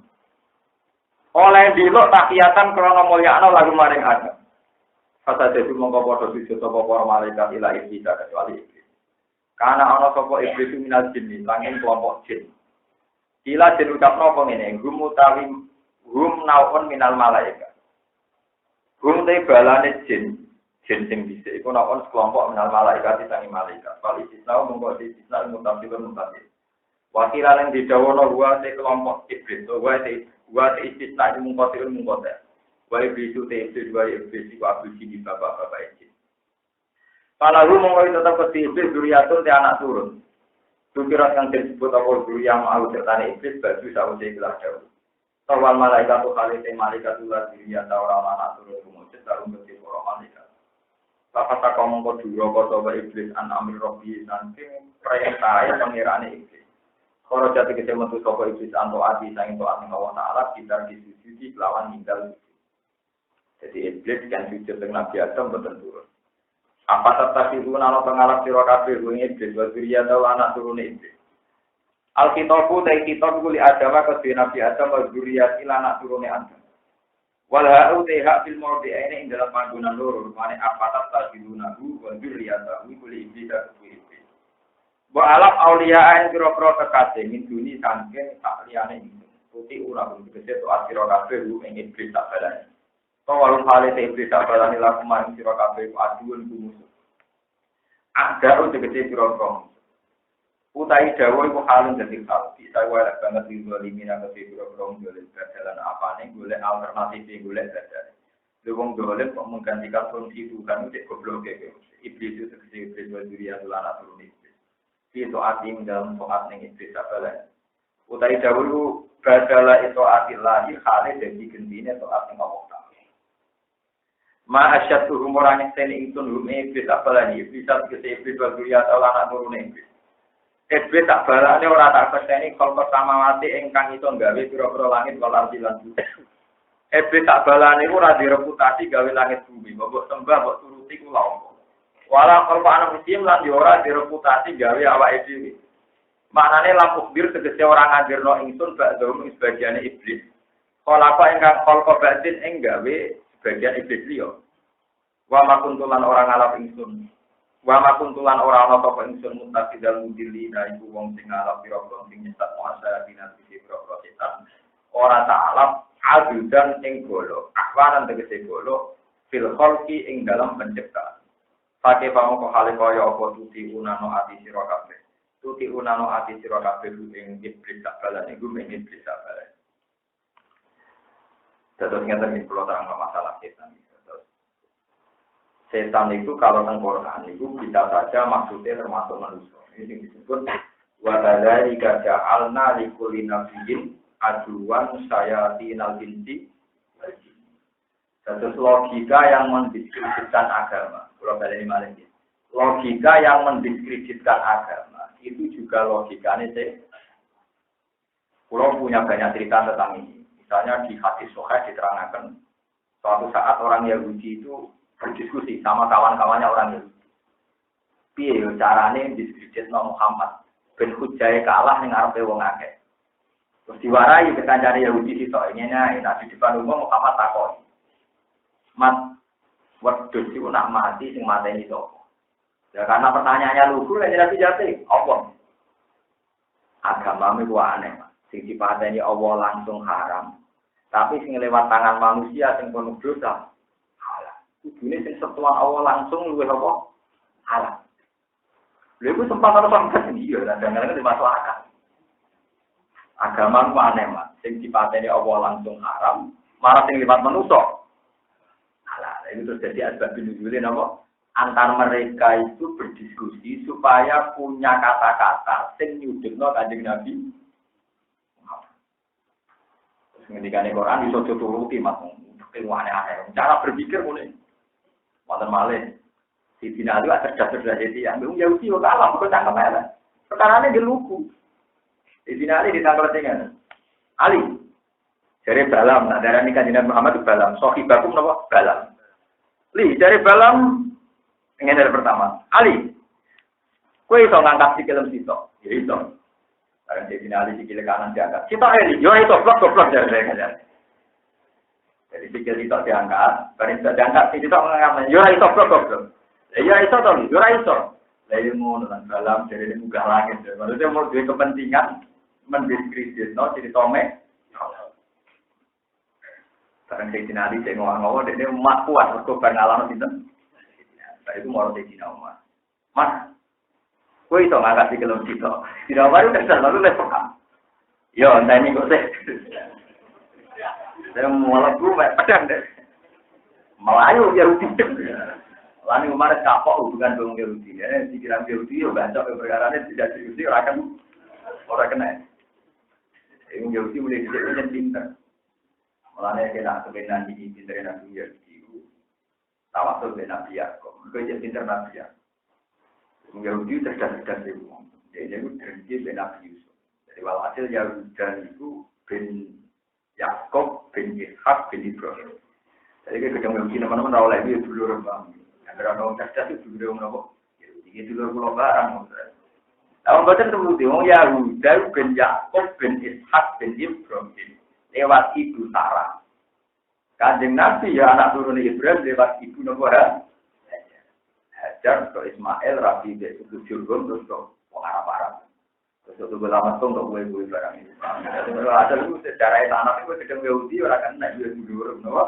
Oleh diluk tahiyatan krana mulyakno lagu maring Adam. Fasa dadi mongko padha sujud sapa para malaikat ila iblis kecuali iblis. Karena ana sapa iblis minal jin, langit kelompok jin. Kila den ucapno apa ngene, hum utawi hum naun minal malaikat. Hum te balane jin. Jin sing dhisik iku naon sekelompok minal malaikat disangi malaikat. Kali istisna mongko istisna mutafsirun mutafsir. Wakila lan didawono wa te kelompok iblis, wa te istisna mongko tirun mongko te. Wa iblis te iblis wa iblis iku abdi di bapak-bapak jin. Kalau mongko tetap ke iblis duriatun te anak turun. Tukirat yang disebut apa duriyah mau sertane iblis baju sawise ikhlas jauh. Tawal malaikat tu kali te malaikat ulah diriya ta ora anak turun kumujud tarum ke para malaikat. Kata kamu kau dulu kau coba iblis an amir robi saking perintah pengirane iblis. Kalau jatuh kita mentu coba iblis anto ati saking doa ning Allah Taala kita disujudi lawan ninggal. Jadi iblis kan sujud dengan Nabi Adam betul turun. Apa tetap itu nano pengalap siro kabeh bunyi iblis wajiria tahu anak turun iblis. Alkitabu dari kitab kuli Adam ke Nabi Adam wajiria sila anak turun Adam. Walau tehak fil mawdi ini ing dalam panggonan loro mane apatat tajidunahu wa dzurriyyatahu kuli iblis ka iblis. Wa alaf auliya ing pira-pira kekasih min duni saking sak liyane iki. Puti ora tegese to asira kabeh ing iblis tak balani. To walun hale te iblis tak balani laku maring sira kabeh aduun musuh. Ada tegese pira-pira. Utai dawa iku halun dadi hal. Bisa wae banget di limina ke pira-pira golek dalan apane golek alternatif golek dalan. Wong golek kok menggantikan fungsi Tuhan itu goblok ke. Iblis itu tegese iblis wajiria lan turun iblis. Itu atim dalam soat ning iblis apalan. Utai dawa iku badala itu atillahi hale dadi gendine soat ning Allah Taala. Ma asyatu humorane sene ingsun lume iblis apalan iblis tegese iblis wajiria lan turun iblis. Iblis tak balane ora tak peseni kal pertamawati ingkang iso gawe pira-pira langit wal ardi lan bumi. Iblis tak balane ora direputasi gawe langit bumi, mbok sembah mbok turuti kula apa. Wala kal ana musim lan yo ora direputasi gawe awake dhewe. Maknane lampu bir tegese ora ngadirno ingsun bak dhewe sebagiane iblis. Kala apa ingkang kal batin ing gawe sebagian iblis liya. Wa makuntulan ora ngalap ingsun. Wa makuntulan ora ana sapa ingsun mutakidal mudili iku wong sing ngalap pira-pira sing nyesat muasa dinan pira-pira setan ora ta'alap adudan ing golo akwaran tegese golo fil khalqi ing dalam penciptaan pakai pamoko hale kaya apa tuti unano ati sira kabeh tuti unano ati sira kabeh ing iblis tak balan iku ing iblis tak balan terus ngeten iki kula terang masalah setan. Setan itu kalau tengkorak itu bisa saja maksudnya termasuk manusia. Ini disebut wadadari kaja'alna likulli nabiyyin aduwan sayatinal insi. Terus logika yang mendiskreditkan agama. Kalau balik ini logika yang mendiskreditkan agama itu juga logikanya sih. Kalau punya banyak cerita tentang ini. Misalnya di hadis Sahih diterangkan suatu saat orang Yahudi itu berdiskusi sama kawan-kawannya orang Yahudi. Piye yo carane diskreditno Muhammad ben hujae kalah ning ngarepe wong akeh. Terus diwarai ke kancane Yahudi sitok ngene nek di depan umum Muhammad takon. Mat wedhus iku nak mati sing mateni sapa? Ya karena pertanyaannya lugu lek jadi jate apa? Agamamu ku aneh. Sing dipateni Allah langsung haram. Tapi sing lewat tangan manusia sing penuh dosa halal. Kudune sing setuan Allah langsung luwih apa? Halal. Lha iku sempat ana sampeyan iya lan kadang-kadang di masyarakat. Agama ku aneh, Mas. Sing dipateni Allah langsung haram, malah sing lewat manusia halal. Itu terus jadi asbab nuzulin apa? Antar mereka itu berdiskusi supaya punya kata-kata sing nyudutno Kanjeng Nabi. Ketika di Quran bisa turuti mas, aneh-aneh. Cara berpikir mulai, wonten malih. Si Dina itu cerdas jadi yang Yahudi kok kalah, kok cangkem elek. Perkarane di lugu. Si Dina ini ditangkal dengan Ali. Dari Balam, nah darah nikah Nabi Muhammad itu Balam. Sohibakum napa? Balam. Li dari Balam ingin dari pertama. Ali, kue iso ngangkat sikilem sitok, ya iso. Karena dia finali sikil kanan diangkat. Kita ini, yo itu goblok dari saya. Jadi sikil itu diangkat, barang itu diangkat, itu mengangkat. Yo itu goblok. Ya itu toh, yo itu. Lalu mau nonton dalam dari muka langit. Maksudnya mau dia kepentingan mendiskredit, no, jadi tome. Barang dia finali saya ngomong dia mak kuat, berkorban alam itu. Itu mau dia finali mak. Mas. Kue itu nggak kasih kelom situ. Tidak baru kesal lalu lepaskan. Yo, entah ini kok saya. Saya malah gue pedang deh. Melayu Yahudi. Lalu kemarin kapok hubungan dengan Yahudi. Pikiran Yahudi yo bancok perkara ini tidak Yahudi orang kena. Yang Yahudi boleh dijadikan pintar. Mulanya kena kebenaran ini pintar Nabi Yahudi. Tawasul dengan Nabi Yakub. Mereka jadi pintar Nabi Yakub. Yahudi cerdas-cerdas itu. Jadi itu terjadi bin Nabi Yusuf. Jadi walhasil Yahudan itu bin Yakob, bin Ishak, bin Ibrahim. Jadi kita ketemu Yahudi teman-teman tahu lagi itu dulu orang. Yang orang cerdas itu dulu orang apa? Yahudi itu dulu pulau barang. Tahun baca itu dulu Yahudan bin Yakob, bin Ishak, bin Ibrahim. Lewat ibu Sarah. Kanjeng Nabi ya anak turun Ibrahim lewat ibu Nabi. Hajar ke Ismail, Rabi, itu Jurgum, terus ke Arab-Arab. Terus itu berlama tuh untuk gue barang ini. Kalau ada itu secara tanah itu sedang Yahudi, orang kan naik Yahudi dulu, kenapa?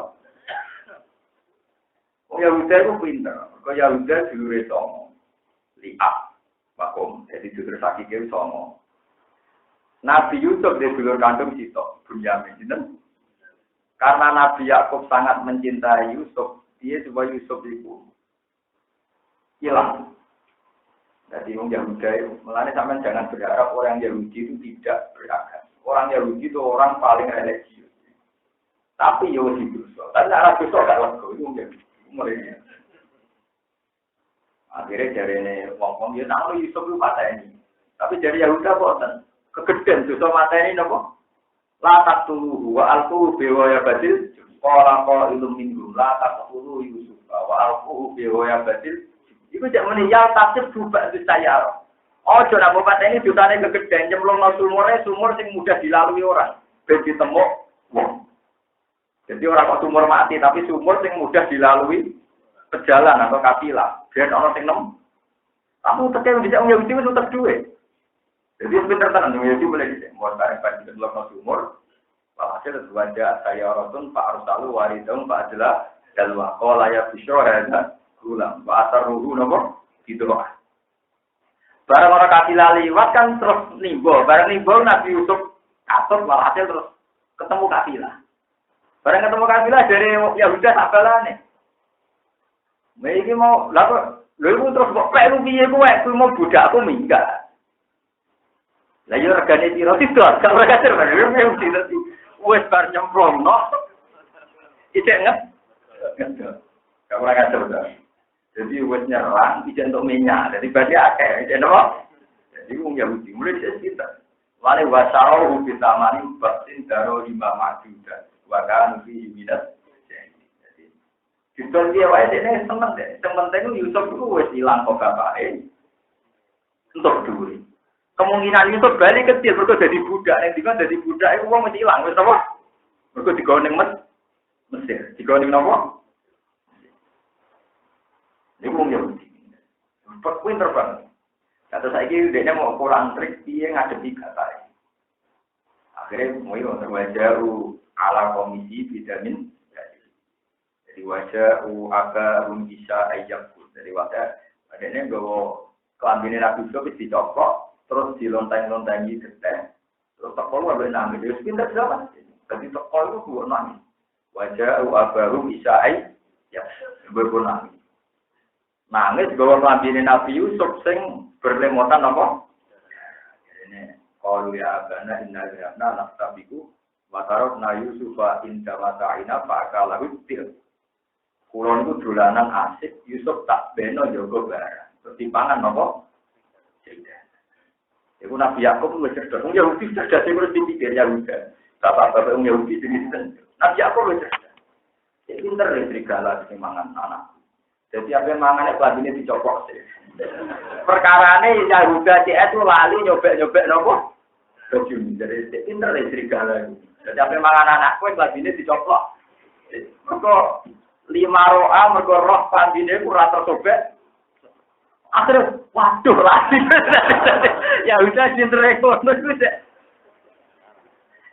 Yahudi itu pinter. Kalau Yahudi dulu itu lihat, vakum. Jadi dulu sakit itu sama. Nabi Yusuf dia dulu kandung Sitok, Bunyamin. Karena Nabi Yakub sangat mencintai Yusuf, dia coba Yusuf itu hilang. Jadi orang Yahudi, melani sampai jangan berharap orang Yahudi itu tidak beragam. Orang Yahudi itu orang paling religius. Tapi Yahudi dosa. Tapi arah dosa gak lego itu mulai. Akhirnya dari ini ngomong dia nama Yusuf itu mata ini. Tapi dari Yahudi apa? Kegedean dosa mata ini apa? Latak tuluhu wa alquhu biwaya badil. Qala ilum minhum latak tuluhu Yusuf wa alquhu biwaya badil. Iku jak meninggal tafsir berubah itu saya. Oh, jodoh bapak ini jutane kegedean nyemplung sumur sing mudah dilalui orang. Ben ditemuk wong. Jadi orang kok sumur mati tapi sumur sing mudah dilalui pejalan atau kafilah. Ben ana sing nem. Kamu teke bisa Yahudi wis utek duwe. Jadi pinter tenan Yahudi boleh dicek. Mau tarik ban nyemplung sumur. Hasil wajah saya Rasul Pak Arsalu waridun Pak Adla dalwa qala ya bisyara ulang, bahasa ruhu nopo gitu loh. Barang orang kafilah liwat kan terus nimbo, barang nimbo Nabi Yusuf katut walhasil terus ketemu kafilah. Barang ketemu kafilah dari Yahuda sabalane. Mereka mau lalu terus kok perlu piye kowe mau budakku minggat. Lah yo regane piro sidot, gak ora kacer bareng Yahudi wis bar nyemplungno. Ijek nget. Gak ora kacer. Jadi wes nyerang, tidak untuk minyak. Jadi berarti akeh, tidak apa? Jadi orang Yahudi mulai dari kita. Lalu wasau kita mani batin daro lima majudan. Wakan fi bidat. Jadi Didol dia wae dene seneng deh. Sing penting Yusuf iku wis ilang kok bapake. Untuk duwe. Kemungkinan Yusuf balik kecil mergo dadi budak nek dikon dadi budak iku wong mesti ilang wis apa? Mergo digawe ning Mesir. Digawe ning napa? Iku wong Yahudi. Pinter banget. Terus saiki dhekne mau pulang trik piye ngadepi katae. Akhirnya mulai terwajaru ala komisi vitamin. Jadi wajah aga bisa ayam pun. Jadi wajah adanya bawa kelambine Nabi Yusuf dicopot, terus dilonteng-lontengi geteh, terus tekol nggak nangis. Dia pintar sama. Jadi tekol itu buat nangis. Wajah aga bisa ayam berbunyi. Nangis bawa kelambine Nabi Yusuf sing berlemotan apa? Ini kalau ya abana inna lihatna nastabiku watarokna Yusufa inda mata'ina fa'akalahu til. Kulon itu dolanan asik, Yusuf tak beno jogo barang. Terus timpangan apa? Cerdas. Itu Nabi Yakub itu cerdas. Orang Yahudi cerdas, itu harus dipikir Yahudi. Bapak-bapak orang Yahudi jenis itu. Nabi Yakub itu cerdas. Jadi pinter ya serigala di mangan anak. Jadi apa yang mangannya pelan ini dicopok sih. Perkara ini Yahudi CS itu lali nyobek-nyobek nopo. Jadi pinter ya serigala. Jadi apa yang mangan anakku pelan ini dicopok. Mereka 5 roa mergo roh pandine ku ora tersobek. Akhire waduh lagi. Ya udah cintere kono iku sik.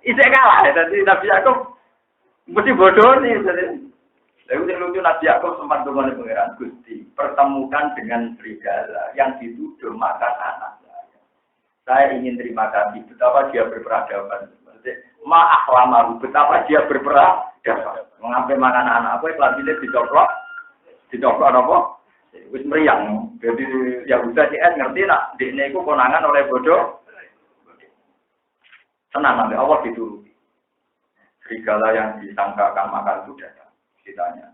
Isih kalah dadi Nabi Yakub mesti bodoh nih. Lalu yang lucu Nabi Yakub sempat dengan pangeran Gusti pertemukan dengan serigala yang dituduh makan anak saya. Saya ingin terima kasih betapa dia berperadaban. Ma'ahlamahu betapa dia berperadaban. Mengambil makan anak aku pelan-pelan dicoplok apa? Wis meriang. Jadi ya udah CS ngerti nak dekne iku konangan oleh bodoh. Tenang nanti Allah dituruti. Serigala yang disangkakan makan itu datang. Ceritanya.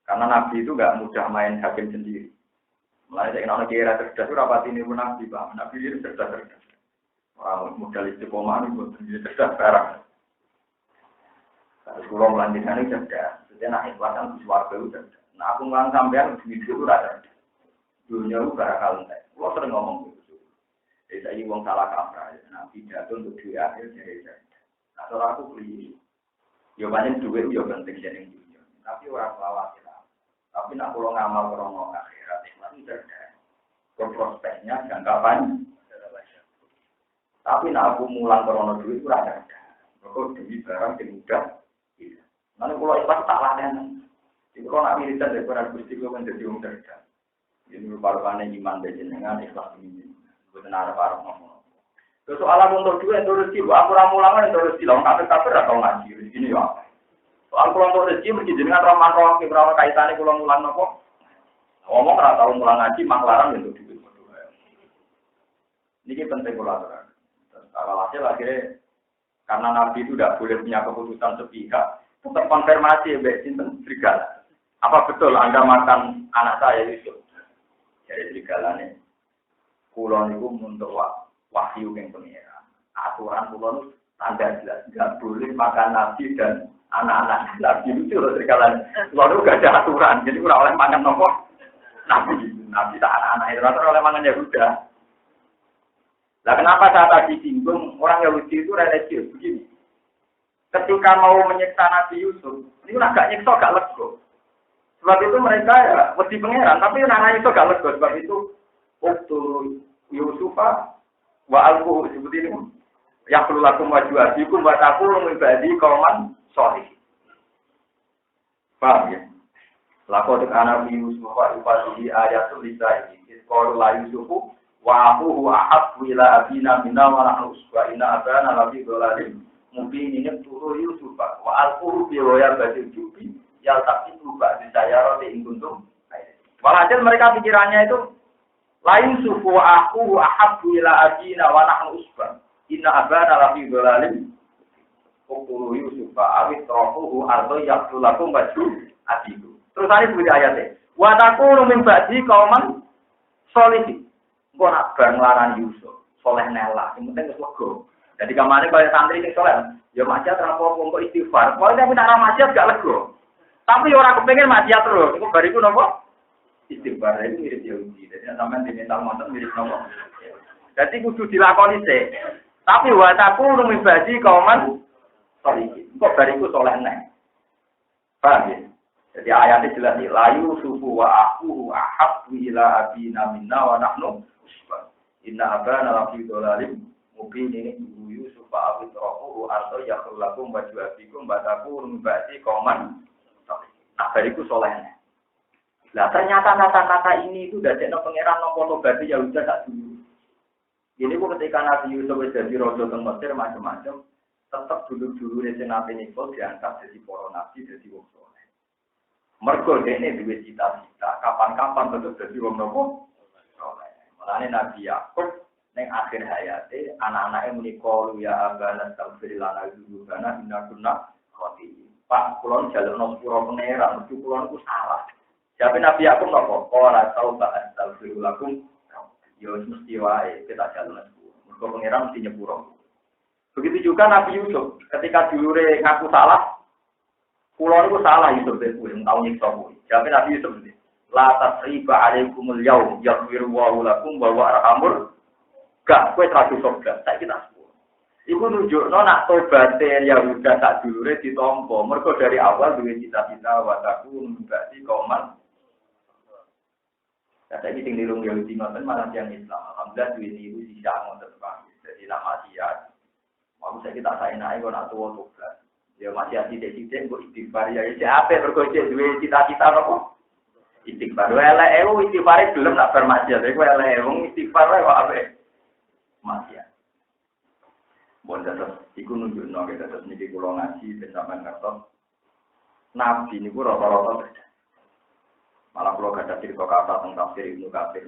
Karena Nabi itu enggak mudah main hakim sendiri. Mulai dari orang kira cerdas itu rapat ini pun Nabi, Pak. Nabi itu cerdas. Orang modal istiqomah itu cerdas sekarang. Terus kalau melanjutkan itu cerdas. Jadi nak ikhlasan di suarga itu cerdas. Nah aku ngulang sampean di video itu ada. Dunia itu gak akal entek. Kalau sering ngomong gitu. Jadi saya uang salah kaprah. Nabi jatuh untuk duit akhir jadi cerdas. Nah kalau aku beli. Ya banyak duit itu ya penting jadi dunia. Tapi orang khawatir. Tapi nak kalau ngamal krono akhirat itu cerdas. Prospeknya jangka panjang. Tapi nak aku mulang krono duit itu ada. Kok demi barang yang mudah. Nanti kalau ikhlas tak laden. Jadi kalau nak militer daripada Gusti itu menjadi orang cerdas. Ini merupakan iman dan jenengan ikhlas ini. Bukan ada para ngomong. Terus soalan untuk duit itu rezeki. Aku ramulangan itu rezeki. Lawan kafir atau ngaji rezeki ya. Soal pulang untuk rezeki mesti jenengan roman berapa kaitannya pulang mulang nopo. Ngomong ora tau mulang ngaji manglaran untuk duit. Ini penting kolaborasi. Kalau hasil akhirnya karena Nabi itu tidak boleh punya keputusan sepihak. Tetap konfirmasi Mbak Sinten serigala. Apa betul Anda makan anak saya Yusuf? Jadi serigala ini. Kulon itu untuk wahyu yang pengira. Aturan kulon tanda jelas. Tidak boleh makan Nabi dan anak-anak Nabi itu serigala. Kulon itu tidak ada aturan. Jadi kurang oleh makan nopo Nabi. Nabi tak anak-anak itu. Rata oleh makan Yahuda. Nah kenapa saya tadi singgung orang Yahudi itu religius begini? Ketika mau menyiksa Nabi Yusuf, ini agak nyiksa gak lego. Sebab itu mereka ya mesti pangeran, tapi anak itu gak lego. Sebab itu waktu Yusufa wa alquhu seperti ini. Ya perlu lakum wajuadikum wa taqulu min ba'di qauman shalih. Paham ya? Lakon anak Yusuf wa ibadihi ayatul lisai. Qalu la Yusufu wa abuhu ahabbu ila abina minna wa nahnu usba inna abana lafi dhalalin mungkin ini turu Yusuf wa al-quru bi roya badil jubi yal taqitu ba'di sayarati in kuntum walhasil mereka pikirannya itu la Yusuf wa abuhu ahabbu ila abina wa nahnu usba inna abana lafi dhalalin turu Yusuf awit rohuhu ardo yaqtulakum baju adiku terus hari bunyi ayatnya wa taqulu min ba'di qauman sholihin kok nak bareng larang Yusuf soleh nela yang penting wis lego. Jadi kamane kaya santri sing soleh, ya maksiat ra apa-apa kok istighfar. Pokoke tapi nak ra maksiat gak lego. Tapi orang kepengen maksiat terus. Iku bariku nopo? Istighfar itu mirip Yahudi. Jadi sampean diminta ngoten mirip nopo? Jadi kudu dilakoni sih. Tapi wataku numibadi kauman sorry. Kok bariku soleh neng. Paham ya? Jadi ayatnya jelas nih. Layu sufu wa aku ahab ila abina minna wa nahnu usbah. Inna abana lafi dolalim. Mungkin ini ibu Yusuf Abid Rohu atau Yakhulakum baju abikum bataku rumbati koman. Nah bariku solehnya. Nah ternyata kata-kata ini itu udah jadi pangeran nopo berarti ya udah tak dulu. Ini pun ketika Nabi Yusuf jadi rojo teng Mesir macam-macam, tetap dulu resen Nabi Nikol diangkat jadi para nabi jadi wong soleh. Mergo dene duwe cita-cita kapan-kapan tetap jadi wong nopo soleh. Mulane Nabi Yakub neng akhir hayate anak-anaknya menikah ya abana taufir lana dulu karena bina guna khoti pak kulon jalur nospuro pangeran mesti kulon ku salah siapa Nabi aku nopo ora tau bahas taufir lakum yo mesti wae kita jalur nospuro mergo pangeran mesti nyepuro begitu juga Nabi Yusuf ketika dulure ngaku salah kulon ku salah Yusuf ben kuwi tau nyiksa kuwi siapa Nabi Yusuf iki la tasriba alaikumul yaum yaghfiru wa lakum wa huwa arhamur gak, kue terlalu sobat, saya kita sepuluh. Iku nunjukno nak tobat Yahuda tak dulure ditompo. Mergo dari awal duwe cita-cita wataku berarti kauman. Kata iki sing nilung Yahudi ngoten malah yang Islam. Alhamdulillah duwe niku sisa ngoten Pak. Jadi nak maksiat. Mau saya kita saenake kok nak tuwa tobat. Ya masih sithik-sithik kok istighfar ya ape mergo duwe cita-cita napa? Istighfar. Elek istighfar gelem nak bermaksiat. Iku elek wong istighfar wae kok ape? Maksiat. Bon terus iku nunjukno kita terus niki kula ngaji ben sampean ngertos. Nabi niku rata-rata cerdas. Malah kula gadah cerita kata tentang tafsir Ibnu Katsir.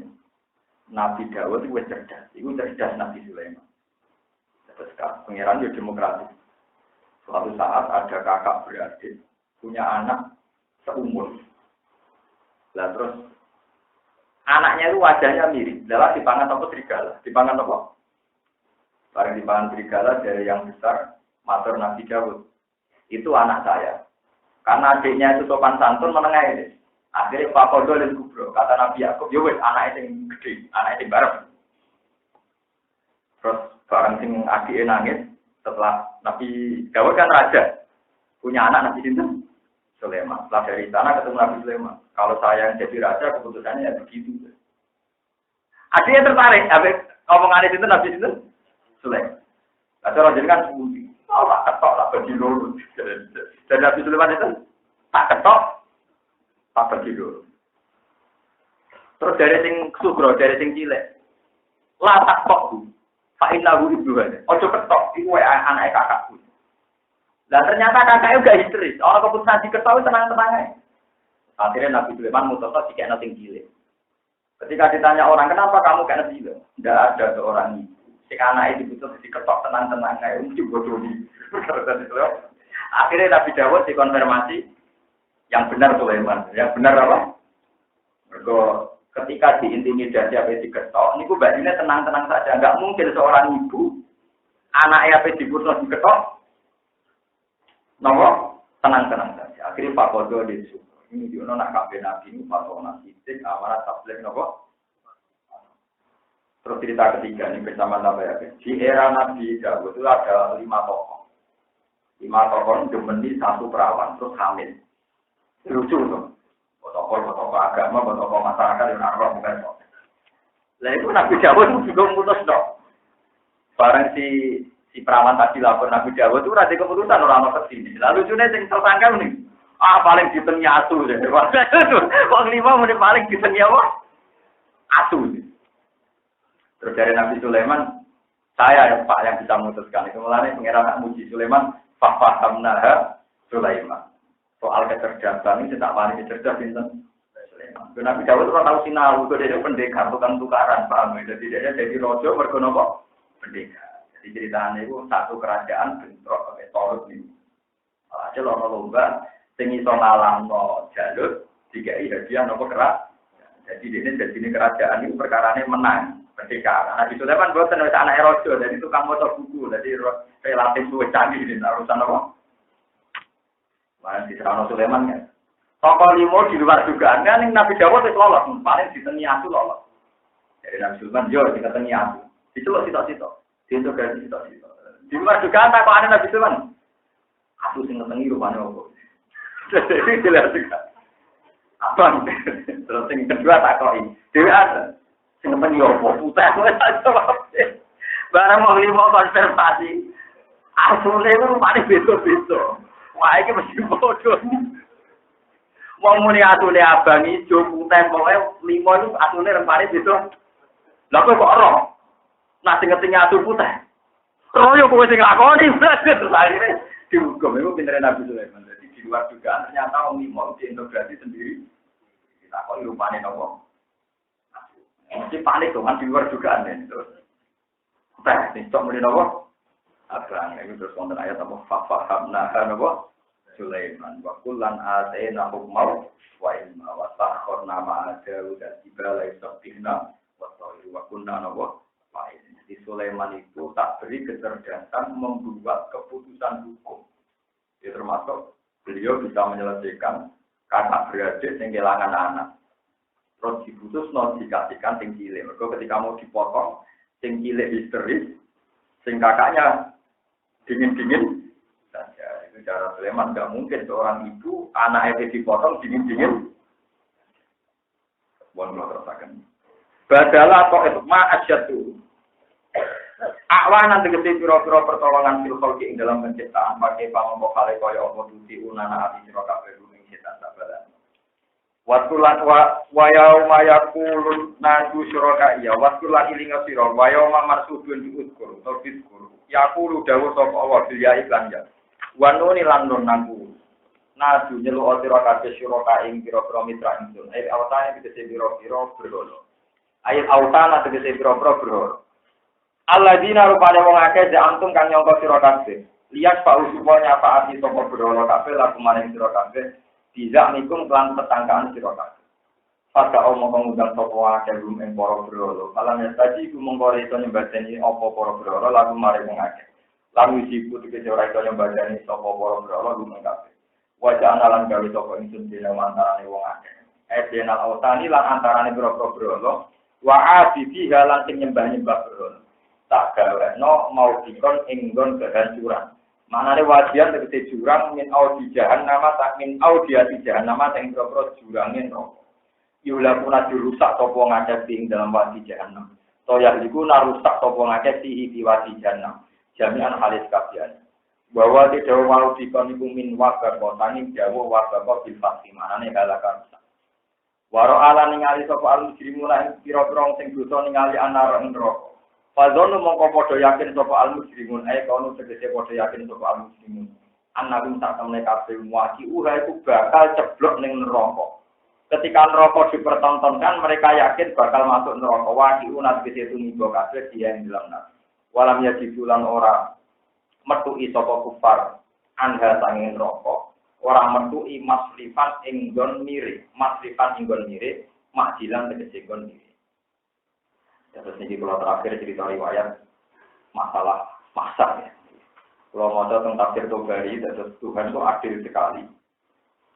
Nabi Dawud itu cerdas. Iku cerdas Nabi Sulaiman. Terus pangeran yo demokratis. Suatu saat ada kakak beradik punya anak seumur. Lah terus anaknya itu wajahnya mirip. Dalam dipangan apa serigala? Dipangan apa? Barang dipangan serigala dari yang besar, matur Nabi Dawud. Itu anak saya. Karena adiknya itu sopan santun menengah ini. Akhirnya Pak Kodo dan Kubro. Kata Nabi Yakub, ya wes anak yang gede, anak yang bareng. Terus barang sing adiknya nangis, setelah Nabi Dawud kan raja. Punya anak Nabi Sinten? Sulaiman. Setelah dari sana ketemu Nabi Sulaiman. Kalau saya yang jadi raja, keputusannya ya begitu. Adiknya tertarik. Omongan itu Nabi Sinten? Sulaiman. Cara jenengan sebuti. Oh, tak ketok, tak bagi loro. Dan Nabi Sulaiman itu tak ketok, tak bagi loro. Terus dari sing sugro, dari sing cilik. Lah tak ketok. Fa innahu ibnuha. Ojo ketok, iku anake kakakku. Lah ternyata kakaknya udah histeris. Orang keputusan diketok tenang-tenang aja. Akhirnya Nabi Sulaiman mutusno dikekno sing cilik. Ketika ditanya orang, kenapa kamu kena cilik? Tidak ada seorang ibu. Si anak itu diputus diketok tenang-tenang kayak mesti bodoh nih. Akhirnya Nabi Dawud dikonfirmasi yang benar Sulaiman. Yang benar apa? Mergo ketika diintimidasi apa diketok, niku badannya tenang-tenang saja. Enggak mungkin seorang ibu anaknya apa diputus diketok. Nomor tenang-tenang saja. Akhirnya Pak Kodo disuruh. Ini dia nak kabeh nabi ini pasona sidik amanat tabligh napa? Terus cerita ketiga ini bersama Nabi ya. Di era Nabi Dawud itu ada 5 tokoh. 5 tokoh demeni satu perawan terus hamil. Lucu tuh. Tokoh agama, tokoh masyarakat yang arwah bukan kok. Lah itu Nabi Dawud juga memutus dong. Barang si perawan tadi lapor Nabi Dawud itu ada keputusan orang mau kesini. Lalu lucunya yang tersangka nih. Paling ditenya asu deh. Wong 5 menit paling ditenya apa? Asu. Terus dari Nabi Sulaiman, saya ya Pak yang bisa memutuskan. Itu mulanya pengeran nak muji Sulaiman, fahamnaha Sulaiman. Soal kecerdasan ini tak paling cerdas Sinten Sulaiman. Nabi Dawud orang tahu sinau, itu dia pendekar, bukan tukaran, paham? Jadi dia jadi rojo berkono pendekar. Jadi ceritanya itu satu kerajaan bentrok pakai torut ini. Hasil orang lomba, tinggi somalang no jalur, tiga hadiah nopo kerak. Jadi ini kerajaan ini perkaranya menang. Merdeka. Nabi Sulaiman buatan wis anak rojo, jadi tukang motor buku, jadi relatif luwih canggih di urusan apa? Mana di Serano Sulaiman kan? Toko limo di luar dugaan kan Nabi Dawud itu lolos, paling ditengi aku lolos. Dari Nabi Sulaiman yo ditengi aku. Itu loh sitok-sitok. Diintegrasi sitok-sitok. Di luar dugaan tak kok ada Nabi Sulaiman. Aku sing ngetengi rupane opo. Jadi jelas juga. Abang terus sing kedua tak kok iki. Dhewe ada sing ngetengi opo putih wis jawab. Barang mau limo konservasi. Asune itu rupane beda-beda. Wah iki mesti bodoh. Wong muni atune abang ijo putih pokoke limo itu atune rempane beda. Lah kok ora? Nah sing ngetingi atu putih. Royo kowe sing lakoni terus akhirnya dihukum itu pintere Nabi Sulaiman. Jadi di luar dugaan ternyata wong limo diintegrasi sendiri. Kita kok rupane nopo? Mesti panik dong kan di luar dugaan itu. Teh tok muni nopo? Abang itu terus wonten ayat apa fahamna nopo? Sulaiman wa kullan atayna hukman wa ilma wa sakharna ma'a Daud al-jibala yusabbihnna wa tayru wa kunna nawa fa'il. Jadi Sulaiman itu tak beri kecerdasan membuat keputusan hukum. Itu termasuk beliau bisa menyelesaikan kakak beradik yang kehilangan anak. Terus diputus non dikasihkan sing cilik. Mergo ketika mau dipotong sing cilik histeris, sing kakaknya dingin-dingin saja. Cara Sulaiman tidak mungkin seorang ibu anaknya dipotong dingin-dingin. Bukan kalau terasakan. Badalah atau itu ma'asyatu. Akwanan tegesi piro-piro pertolongan filkholki ing dalam penciptaan pakai pangompo kale kaya apa tuti unana ati sira kabeh ruming setan sabaran. Watulan wa yauma yaqulun naju syuraka iya watulan ilinga sira wa yauma marsudun diuskur utawa diskur. Yaqulu dawuh sapa Allah bil ya iklan ya. Wanuni lan nun nangku. Nadu nyeluk sira kabeh syuraka ing pira-pira mitra ingsun. Ayat awtane tegese pira-pira berhala. Ayat awtana tegese pira-pira berhala. Alladzina rupane wong akeh antum kang nyangka sira kabeh. Lihat Pak Usman nyapa ati sapa berhala kabeh laku maring sira kabeh. Bisa nikum kelan petangkaan sira kabeh. Pada omong ngundang sapa akeh rum ing para berhala. Kalane tadi ku mongko iso nyembadani apa para berhala laku maring wong akeh. Lalu siku tegese ora iso nyembadani sapa para berhala rum ing kabeh. Wajah analan gawe sapa ingsun dene antarane wong akeh. Edenal autani lan antarane pira-pira berhala. Wa abidi halan sing nyembah-nyembah berhala. Tak gaweno mau dikon ing nggon kehancuran. Manane wadian tegese jurang min audi jahannam tak min audiati jahannam sing pira-pira jurange neraka. Yulakuna dirusak sapa ngakeh ing dalam wadi jahannam. Toya iku narusak sapa ngakeh di wadi jahannam. Jami'an halis kabian. Bahwa tidak mau dikon iku min wabar kotane jauh wabar kok bil fasi manane halakan. Waro ala ningali sapa al-mujrimuna ing pira-pira sing dosa ningali anar neraka. Fadzonu mongko padha yakin sapa al-mujrimun ae kono tegese padha yakin sapa al-mujrimun. Annahum tak temne kabeh muaki ora iku bakal ceblok ning neraka. Ketika neraka dipertontonkan mereka yakin bakal masuk neraka. Waki unat tegese tumiba kabeh dia ing dalam neraka. Walam yajidulan ora metuki sapa kufar anha sanging neraka. Ora metuki masrifan ing nggon mirip, masrifan ing nggon mirip, makjilan tegese nggon mirip. Terus ini kalau terakhir cerita riwayat masalah masak ya. Kalau mau tentang tafsir Tobari, terus Tuhan itu adil sekali.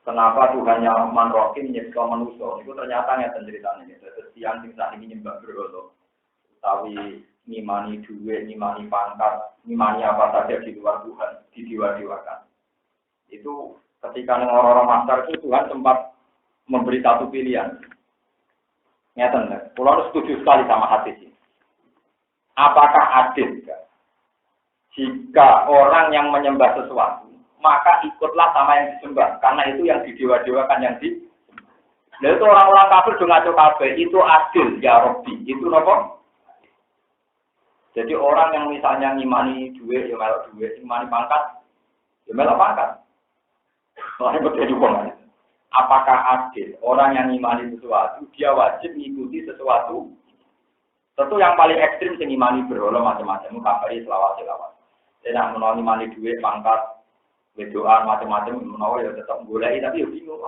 Kenapa Tuhannya manrokin nyekso manusia? Itu ternyata nggak ceritanya. Terus yang saat ini nyembah berhala, tapi ngimani duit, ngimani pangkat, ngimani apa saja di luar Tuhan, didewa-dewakan. Itu ketika orang-orang masyarakat itu Tuhan sempat memberi satu pilihan. Ngeten, pulau setuju sekali sama hadis ini. Apakah adil jika orang yang menyembah sesuatu, maka ikutlah sama yang disembah, karena itu yang didewa-dewakan yang di. Lalu itu orang-orang kafir do ngaco kabeh, itu adil ya Rabbi, itu napa? Jadi orang yang misalnya ngimani duit, ya melok duit, ngimani pangkat, ya melok pangkat. Soalnya betul juga. Apakah adil orang yang ngimani sesuatu, dia wajib mengikuti sesuatu? Tentu yang paling ekstrim sing ngimani berhala macam-macam, kafir selawat-selawat. Tidak menawa ngimani duit, pangkat, wedoan macam-macam, menawa ya tetap goleki tapi ya bingung.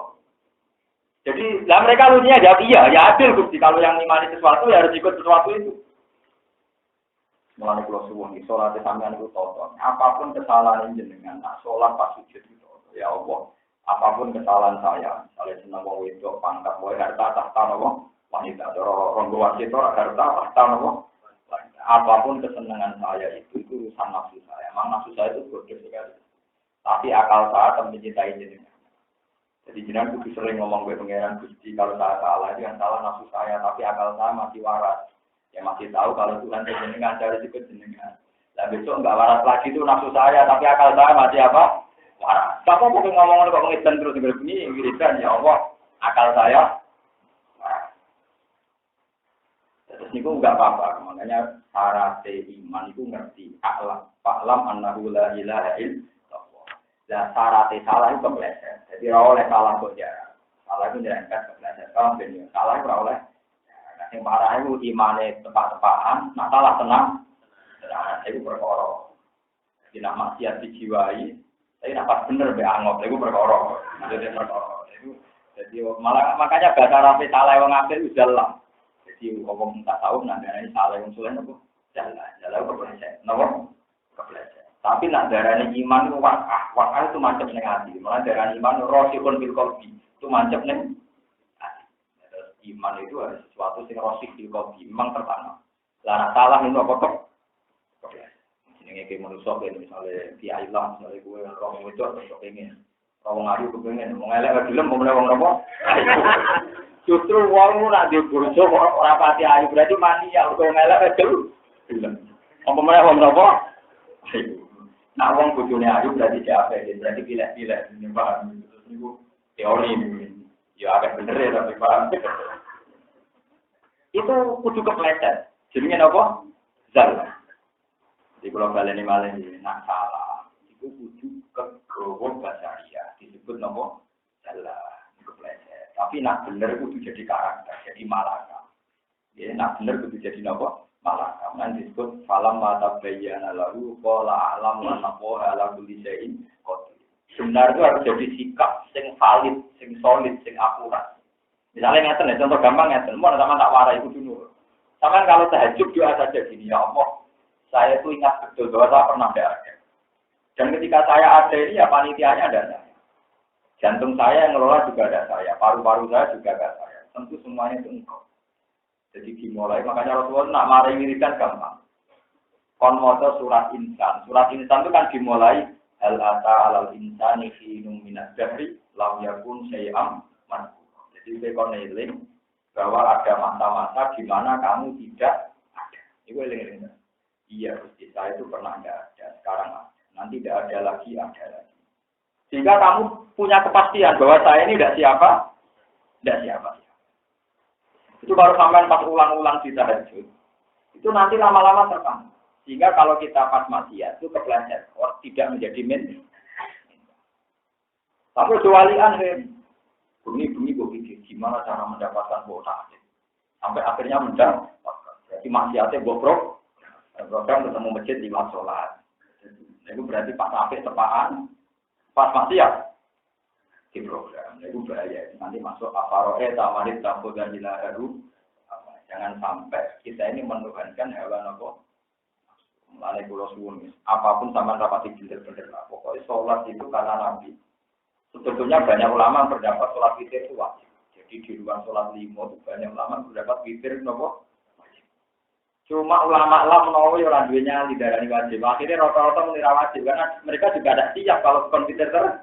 Jadi, lah mereka lucunya jawab iya, ya adil Gusti. Kalau yang ngimani sesuatu ya harus ikut sesuatu itu. Mulane kula suwun iki salat sampeyan iku tonton. Apapun kesalahan jenengan, nak salat pas sujud itu ya Allah. apapun kesalahan saya, misalnya senang mau itu pangkat, mau harta tahta nopo wanita, orang tua itu harta tahta nopo. Apapun kesenangan saya itu urusan nafsu saya. Memang nafsu saya itu bodoh sekali. Tapi akal saya akan mencintai jenengan. Jadi jenengan kudu sering ngomong ke pangeran Gusti kalau saya salah itu yang salah nafsu saya, tapi akal saya masih waras. Ya masih tahu kalau Tuhan jenengan dari ikut jenengan. Lah besok enggak waras lagi itu nafsu saya, tapi akal saya masih apa? Waras. Siapa mau ngomong kok ngidan terus begini, wiridan ya Allah, akal saya waras. Terus niku enggak apa-apa, makanya syarat iman itu ngerti. Fa'lam annahu la ilaha illallah. Lah syarat salah itu kepleset. Jadi ora oleh salah kok ya. Salah itu nyerempet kepleset. Kalau ben salah ora oleh. Nah, sing parah itu imane tepat-tepatan, nah salah tenang. Nah, itu perkara. Jadi nak maksiat dijiwai, tapi nak pas bener be angop, itu perkara. Jadi perkara. Jadi malah makanya bahasa Arab salah wong akhir udah jadi ngomong tak tahu nak darani salah wong saleh nopo jalan kepleset nopo kepleset tapi nak darani iman itu wakah itu macam ning ati malah darani iman rosikun bil qalbi itu macam ning ati iman itu ada sesuatu sing rosik bil qalbi memang tertanam lah nak salah itu apa kok kepleset jenenge ke manusa misalnya kiai lah misalnya gue orang itu atau pengen wong ayu kepengen wong elek gelem pomene wong nopo justru wong ora di bojo ora pati ayu berarti mati ya wong elek gelem apa meneh wong nopo nah wong bojone ayu berarti siapa berarti pilih-pilih ini paham terus niku teori ya agak bener ya tapi paham itu kudu kepleset jenenge napa zal di kalau baleni malih nak salah iku kudu kegowo basaria disebut napa salah kepleset tapi nak bener kudu jadi karakter jadi malaka ya nak bener kudu jadi napa malaka kan disebut falam mata bayyana lahu qala alam wa naqwa ala kulli syai'in qadir benar itu harus jadi sikap sing valid sing solid sing akurat misalnya ngeten ya contoh gampang ngeten mau sama tak warai itu dulu sama kalau tahajud doa saja gini ya Allah saya itu ingat betul bahwa saya pernah ada dan ketika saya ada ini ya panitianya ada saya jantung saya yang ngelola juga ada saya paru-paru saya juga ada saya tentu semuanya itu engkau. Jadi dimulai, makanya Rasulullah nak mari wiridan gampang. Kon maca surat insan. Surat insan itu kan dimulai hal ata alal insani hinum minad dahri lam yakun syai'am madhkur. Jadi saya kon eling bahwa ada masa-masa di mana kamu tidak ada. Itu eling-eling. Iya, Gusti, saya itu pernah tidak ada, sekarang ada. Nanti tidak ada lagi, ada lagi. Sehingga kamu punya kepastian bahwa saya ini tidak siapa. Itu baru sampai pas ulang-ulang di tahajud. Itu nanti lama-lama terpaham. Sehingga kalau kita pas maksiat itu kepleset, tidak menjadi min. Tapi jualian bumi gue pikir gimana cara mendapatkan kuota. Sampai akhirnya mendapatkan. Jadi maksiatnya bobrok. Program ketemu masjid di sholat. Itu berarti pas sampai tepaan, pas maksiat. Di program, itu bahaya. Nanti masuk aparoe, tamarit, tabu dan jilaharu. Jangan sampai kita ini menuhankan hewan apa. Mulai pulau suwun, apapun sama rapati bener-bener lah. Pokoknya sholat itu karena Nabi. Sebetulnya banyak ulama berdapat sholat witir itu wajib. Jadi di luar sholat lima itu banyak ulama berdapat witir nopo wajib. Cuma ulama menawa orang duanya tidak ada wajib. Akhirnya rata-rata menira wajib karena mereka juga ada siap kalau bukan witir terus.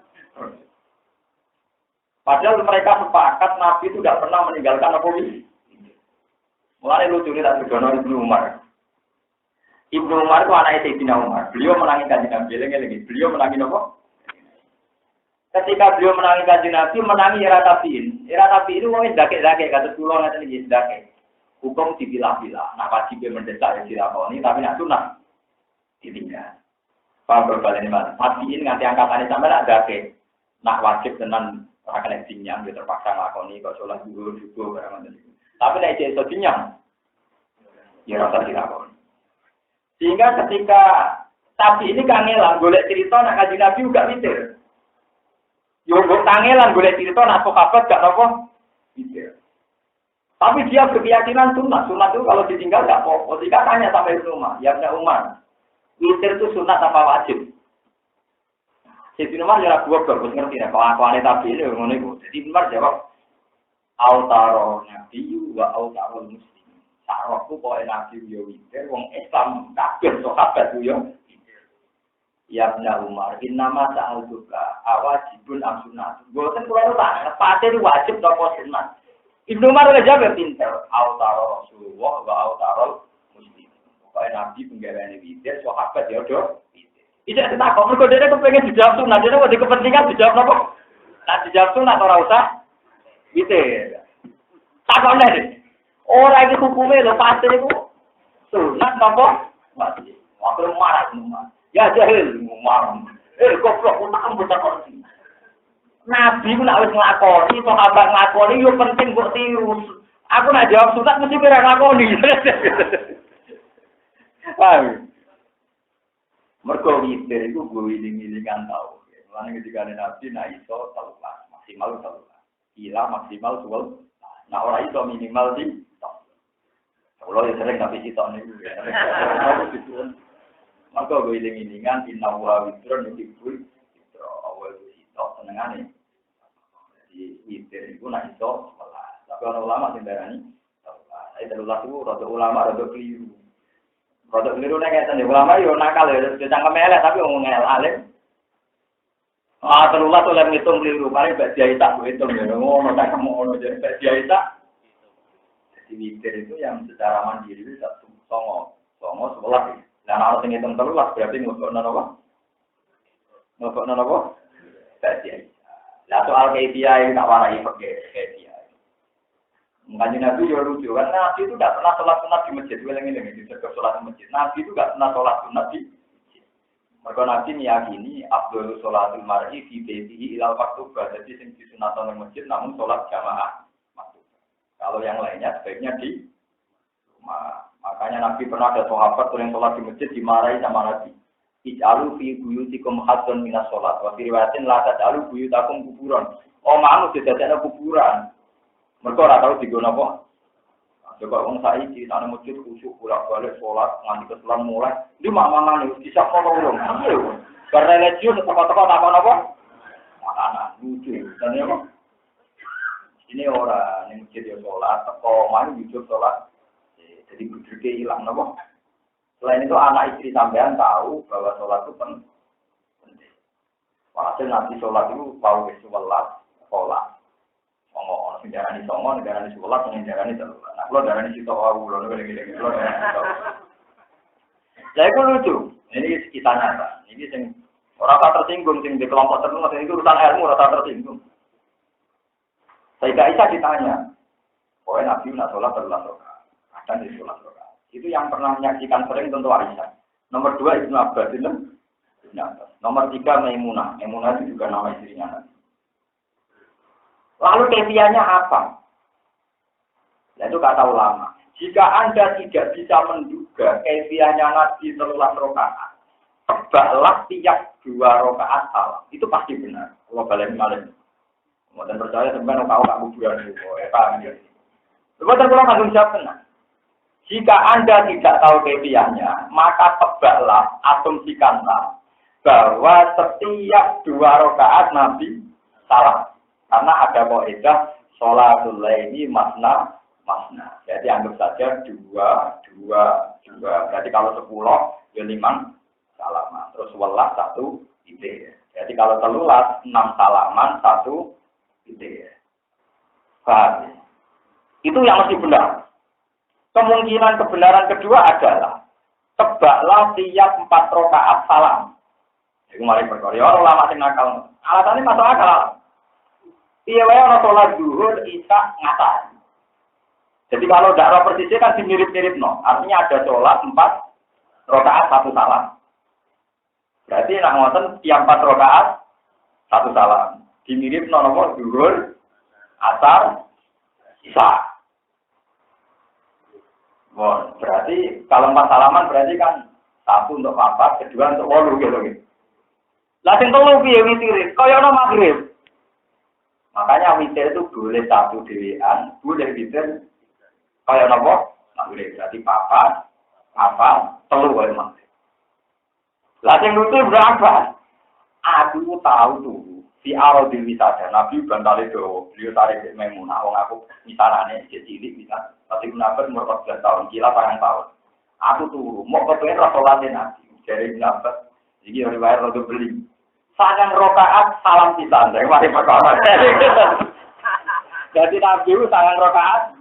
Padahal mereka sepakat Nabi itu tidak pernah meninggalkan apa ini. Mulai lucu ini tak berdono Ibnu Umar. Ibnu Umar itu anak Sayyidina Umar. Beliau menangi kanjeng Nabi. Beliau menangi apa? Ketika beliau menangi kanjeng Nabi, menangi era tabiin. Era tabiin itu mungkin dake-dake kata pulau nanti ini dake. Hukum dipilah-pilah. Nah wajib mendesak ya dilakoni, tapi nak sunah ditinggal. Paham berbalik ini mas. Tabiin nganti angkatannya sampai nak dake. Nak wajib dengan orang kena dinyam, dia terpaksa ngelakoni kok sholat juga barang itu. Tapi nek iso dinyam, ya rasa dilakoni. Sehingga ketika tapi ini kangelan golek cerita nak kaji Nabi juga mikir. Yo mbok kangelan golek cerita nak sahabat gak apa mikir. Tapi dia berkeyakinan sunat itu kalau ditinggal gak apa-apa. Jika tanya sampai Ibnu Umar, ya Ibnu Umar, witir itu sunat apa wajib? Ibnu Umar ya goblok wis ngerti nek kelakuane tabiin yo ngono iku. Jadi Ibnu Umar jawab autaro nabi wa autaro muslim. Sarokku kok nabi yo witir wong Islam kabeh sahabat yo. Ya benar Umar, innama sa'altuka awajibun am sunnah. Boten kula tak pate wajib apa sunat. Ibnu Umar udah jawab pinter, autaro Rasulullah wa autaro muslim. Pokoke nabi penggaweane witir sahabat yo do. Tidak ditakok, mergo dhewe kepengen dijawab sunat, dhewe kok kepentingan dijawab napa? Nah dijawab sunat ora usah witir. Takone iki. Ora iki hukume lho pasti iku sunat napa? Wajib. Waktu marah semua. Ya jahil ngomong. Goblok utak mbocah kok. Nabi ku nek wis nglakoni, sahabat nglakoni yo penting kok tiru. Aku nek jawab sunat mesti kira nglakoni. Paham? Mergo witir iku go wiling-wilingan tau. Lan ketika Nabi nek iso telulas, maksimal telulas. Ila maksimal 12. Nah ora iso minimal di. Kalau yang sering tapi sitok niku. Maka gue iling-ilingan inna wa witron yukibul witro awal sitok senengane. Jadi witir itu nak iso sebelah. Tapi orang ulama sing darani saya telulas itu rada ulama rada keliru. Rada keliru nek ngeten ulama yo nakal ya cangkem elek tapi wong alim. Telulas oleh ngitung keliru paling bak dia tak hitung ya ngono tak ngono jadi bak dia tak. Jadi witir itu yang secara mandiri itu songo 11. Dan harus ngitung telulas berarti ngobokno napa? Ngobokno napa? Kajian. Lah soal KPI tak warai pakai KPI. Mungkin Nabi yo lucu kan Nabi itu tidak pernah sholat sunat di masjid. Ulang-ulang di sektor sholat di masjid. Nabi itu tidak pernah sholat sunat di masjid. Maka Nabi meyakini afdhalus sholatil mar'i fi baitihi ilal maktubah. Jadi sing disunatkan di masjid namun sholat jamaah maktubah. Kalau yang lainnya sebaiknya di rumah. Makanya Nabi pernah ada sahabat yang sholat di masjid dimarahi sama Nabi. Ij'alu fi buyutikum haddun minas sholat. Wa fi riwayatin la taj'alu buyutakum kuburan. Oh ma'anu didadekno kuburan. Mereka ora tau digono apa. Coba wong saiki nang masjid khusyuk bolak-balik sholat nganti keselan mulai. Iki mamangane wis bisa kono urung. Karena religius teko-teko takon apa? Makanan lucu. Dan apa? Ini orang ning masjid yo sholat, teko mari wujud sholat. Jadi budrike hilang napa? Selain itu anak istri sampean tahu bahwa sholat itu penting. Walhasil nanti sholat itu tahu wis 11 sholat. Songo ono sing darani songo, darani 11, sing darani 3. Nah, kula darani sitok wae kula ngene-ngene kula. Lah iku lucu. Ini kisah nyata. Ini sing ora tersinggung sing di kelompok tertentu itu urusan ilmu ora tersinggung. Sayyidah Aisyah ditanya, "Kowe Nabi nak sholat terlalu dan di sholat rokaat. Itu yang pernah menyaksikan sering tentu Aisyah. Nomor 2 Ibnu Abbas itu. Nomor 3 Maimunah. Maimunah itu juga nama istrinya. Lalu kefianya apa? Nah, itu kata ulama. Jika Anda tidak bisa menduga kefianya Nabi telulas rokaat, tebaklah tiap 2 rokaat salah. Itu pasti benar. Allah balik malam. Dan percaya sebenarnya kau kuburan itu. Paham ya? Lepas kalau kagum siapa benar. Jika Anda tidak tahu kefiahnya, maka tebaklah, asumsikanlah bahwa setiap 2 rakaat Nabi salah. Karena ada kaidah sholatul laili masna. Jadi anggap saja 2. Berarti kalau 10 ya 5 salaman. Terus 11 1 ide. Jadi kalau 13 6 salaman 1 ide. Paham? Itu yang mesti benar. Kemungkinan kebenaran kedua adalah tebaklah tiap 4 rakaat salam. Iku mari perkara ora ulama sing nakal. Alasane masuk akal. Piye wae ana salat zuhur, isya, ngasar. Jadi kalau ndak ora persisnya kan dimirip-miripno. Artinya ada salat 4 rakaat 1 salam. Berarti nek ngoten tiap 4 rakaat 1 salam. Dimiripno nomor zuhur, asar, isya. Bon, berarti kalau 4 salaman berarti kan 1 untuk 4, 2 untuk 8 gitu. Lah sing 3 piye witir? Kaya ana magrib. Makanya witir itu boleh 1 dhewean, boleh witir kaya napa? Magrib. Berarti 4, 3 wae magrib. Lah sing lucu berapa? Aku tahu tuh si Arodil wisada Nabi bantale do beliau tarik Maimunah wong aku misalane cilik bisa tapi menapa umur 14 tahun kila 4 tahun aku tuh mau kepengen rasolatin Nabi dari menapa iki riwayat rodo beli sangang rakaat salam pisan dari mari perkara jadi Nabi itu sangang rakaat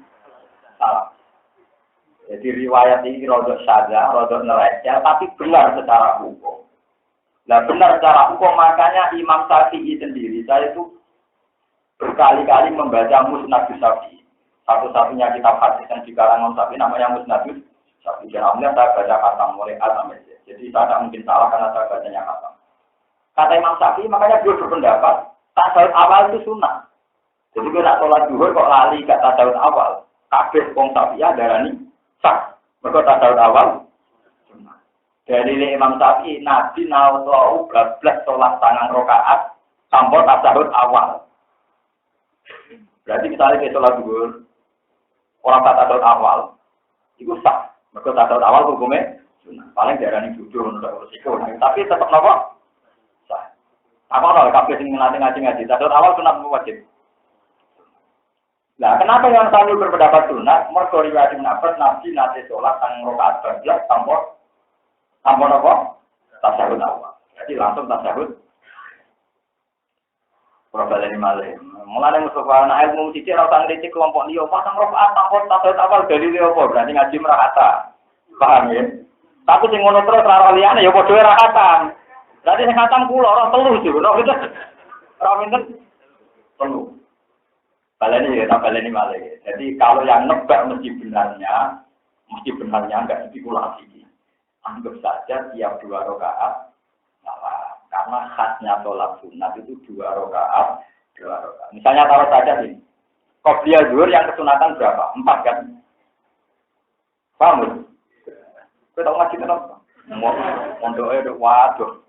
salam jadi riwayat ini rodo syadzah rodo nereja tapi benar secara hukum. Nah benar secara hukum makanya Imam Syafi'i sendiri saya itu berkali-kali membaca Musnad Syafi'i. Satu-satunya kitab hadis yang dikarang Imam Syafi'i namanya Musnad Syafi'i. Dan alhamdulillah saya baca khatam mulai A sampai Z. Jadi saya tidak mungkin salah karena saya bacanya khatam. Kata Imam Syafi'i makanya beliau berpendapat tasawuf awal itu sunnah. Jadi kalau nak sholat zuhur kok lali gak tasawuf awal. Kabeh wong Syafi'i darani sah. Mergo tasawuf awal. Dari Imam Syafi'i, Nabi nawalau bablas sholat tangan rokaat tanpa tasawuf awal. Berarti kita lihat sholat zuhur orang tasawuf awal, itu sah. Mereka tasawuf awal hukumnya sunnah. Paling darah ini jujur untuk resiko. Tapi tetap nopo sah. Apa nol? Kabeh sing ngaji tasawuf awal sunnah wajib. Nah, kenapa yang selalu berpendapat sunnah? Mergo riwayat Nabi nate sholat tangan rokaat bablas tanpa apa? Tasawuf awal. Jadi langsung tasawuf. Problem malih. Mulane Mustafa anak ilmu sithik ora usah ngritik kelompok liya, pasang rakaat tanpa tasawuf awal dari liya apa? Berarti ngaji merata. Paham ya? Tapi sing ngono terus ora liyane ya padha ora khatam. Berarti sing khatam kula ora telu sih, ora pinten. Ora pinten. Telu. Baleni malih. Jadi kalau yang nebak mesti benarnya enggak spekulasi. Anggap saja tiap 2 rakaat salah. Karena khasnya sholat sunat itu 2 rakaat. Misalnya taruh saja ini. Qobliyah zuhur yang kesunatan berapa? 4 kan? Paham ya? Kita tahu ngaji kenapa? Mondoknya waduh.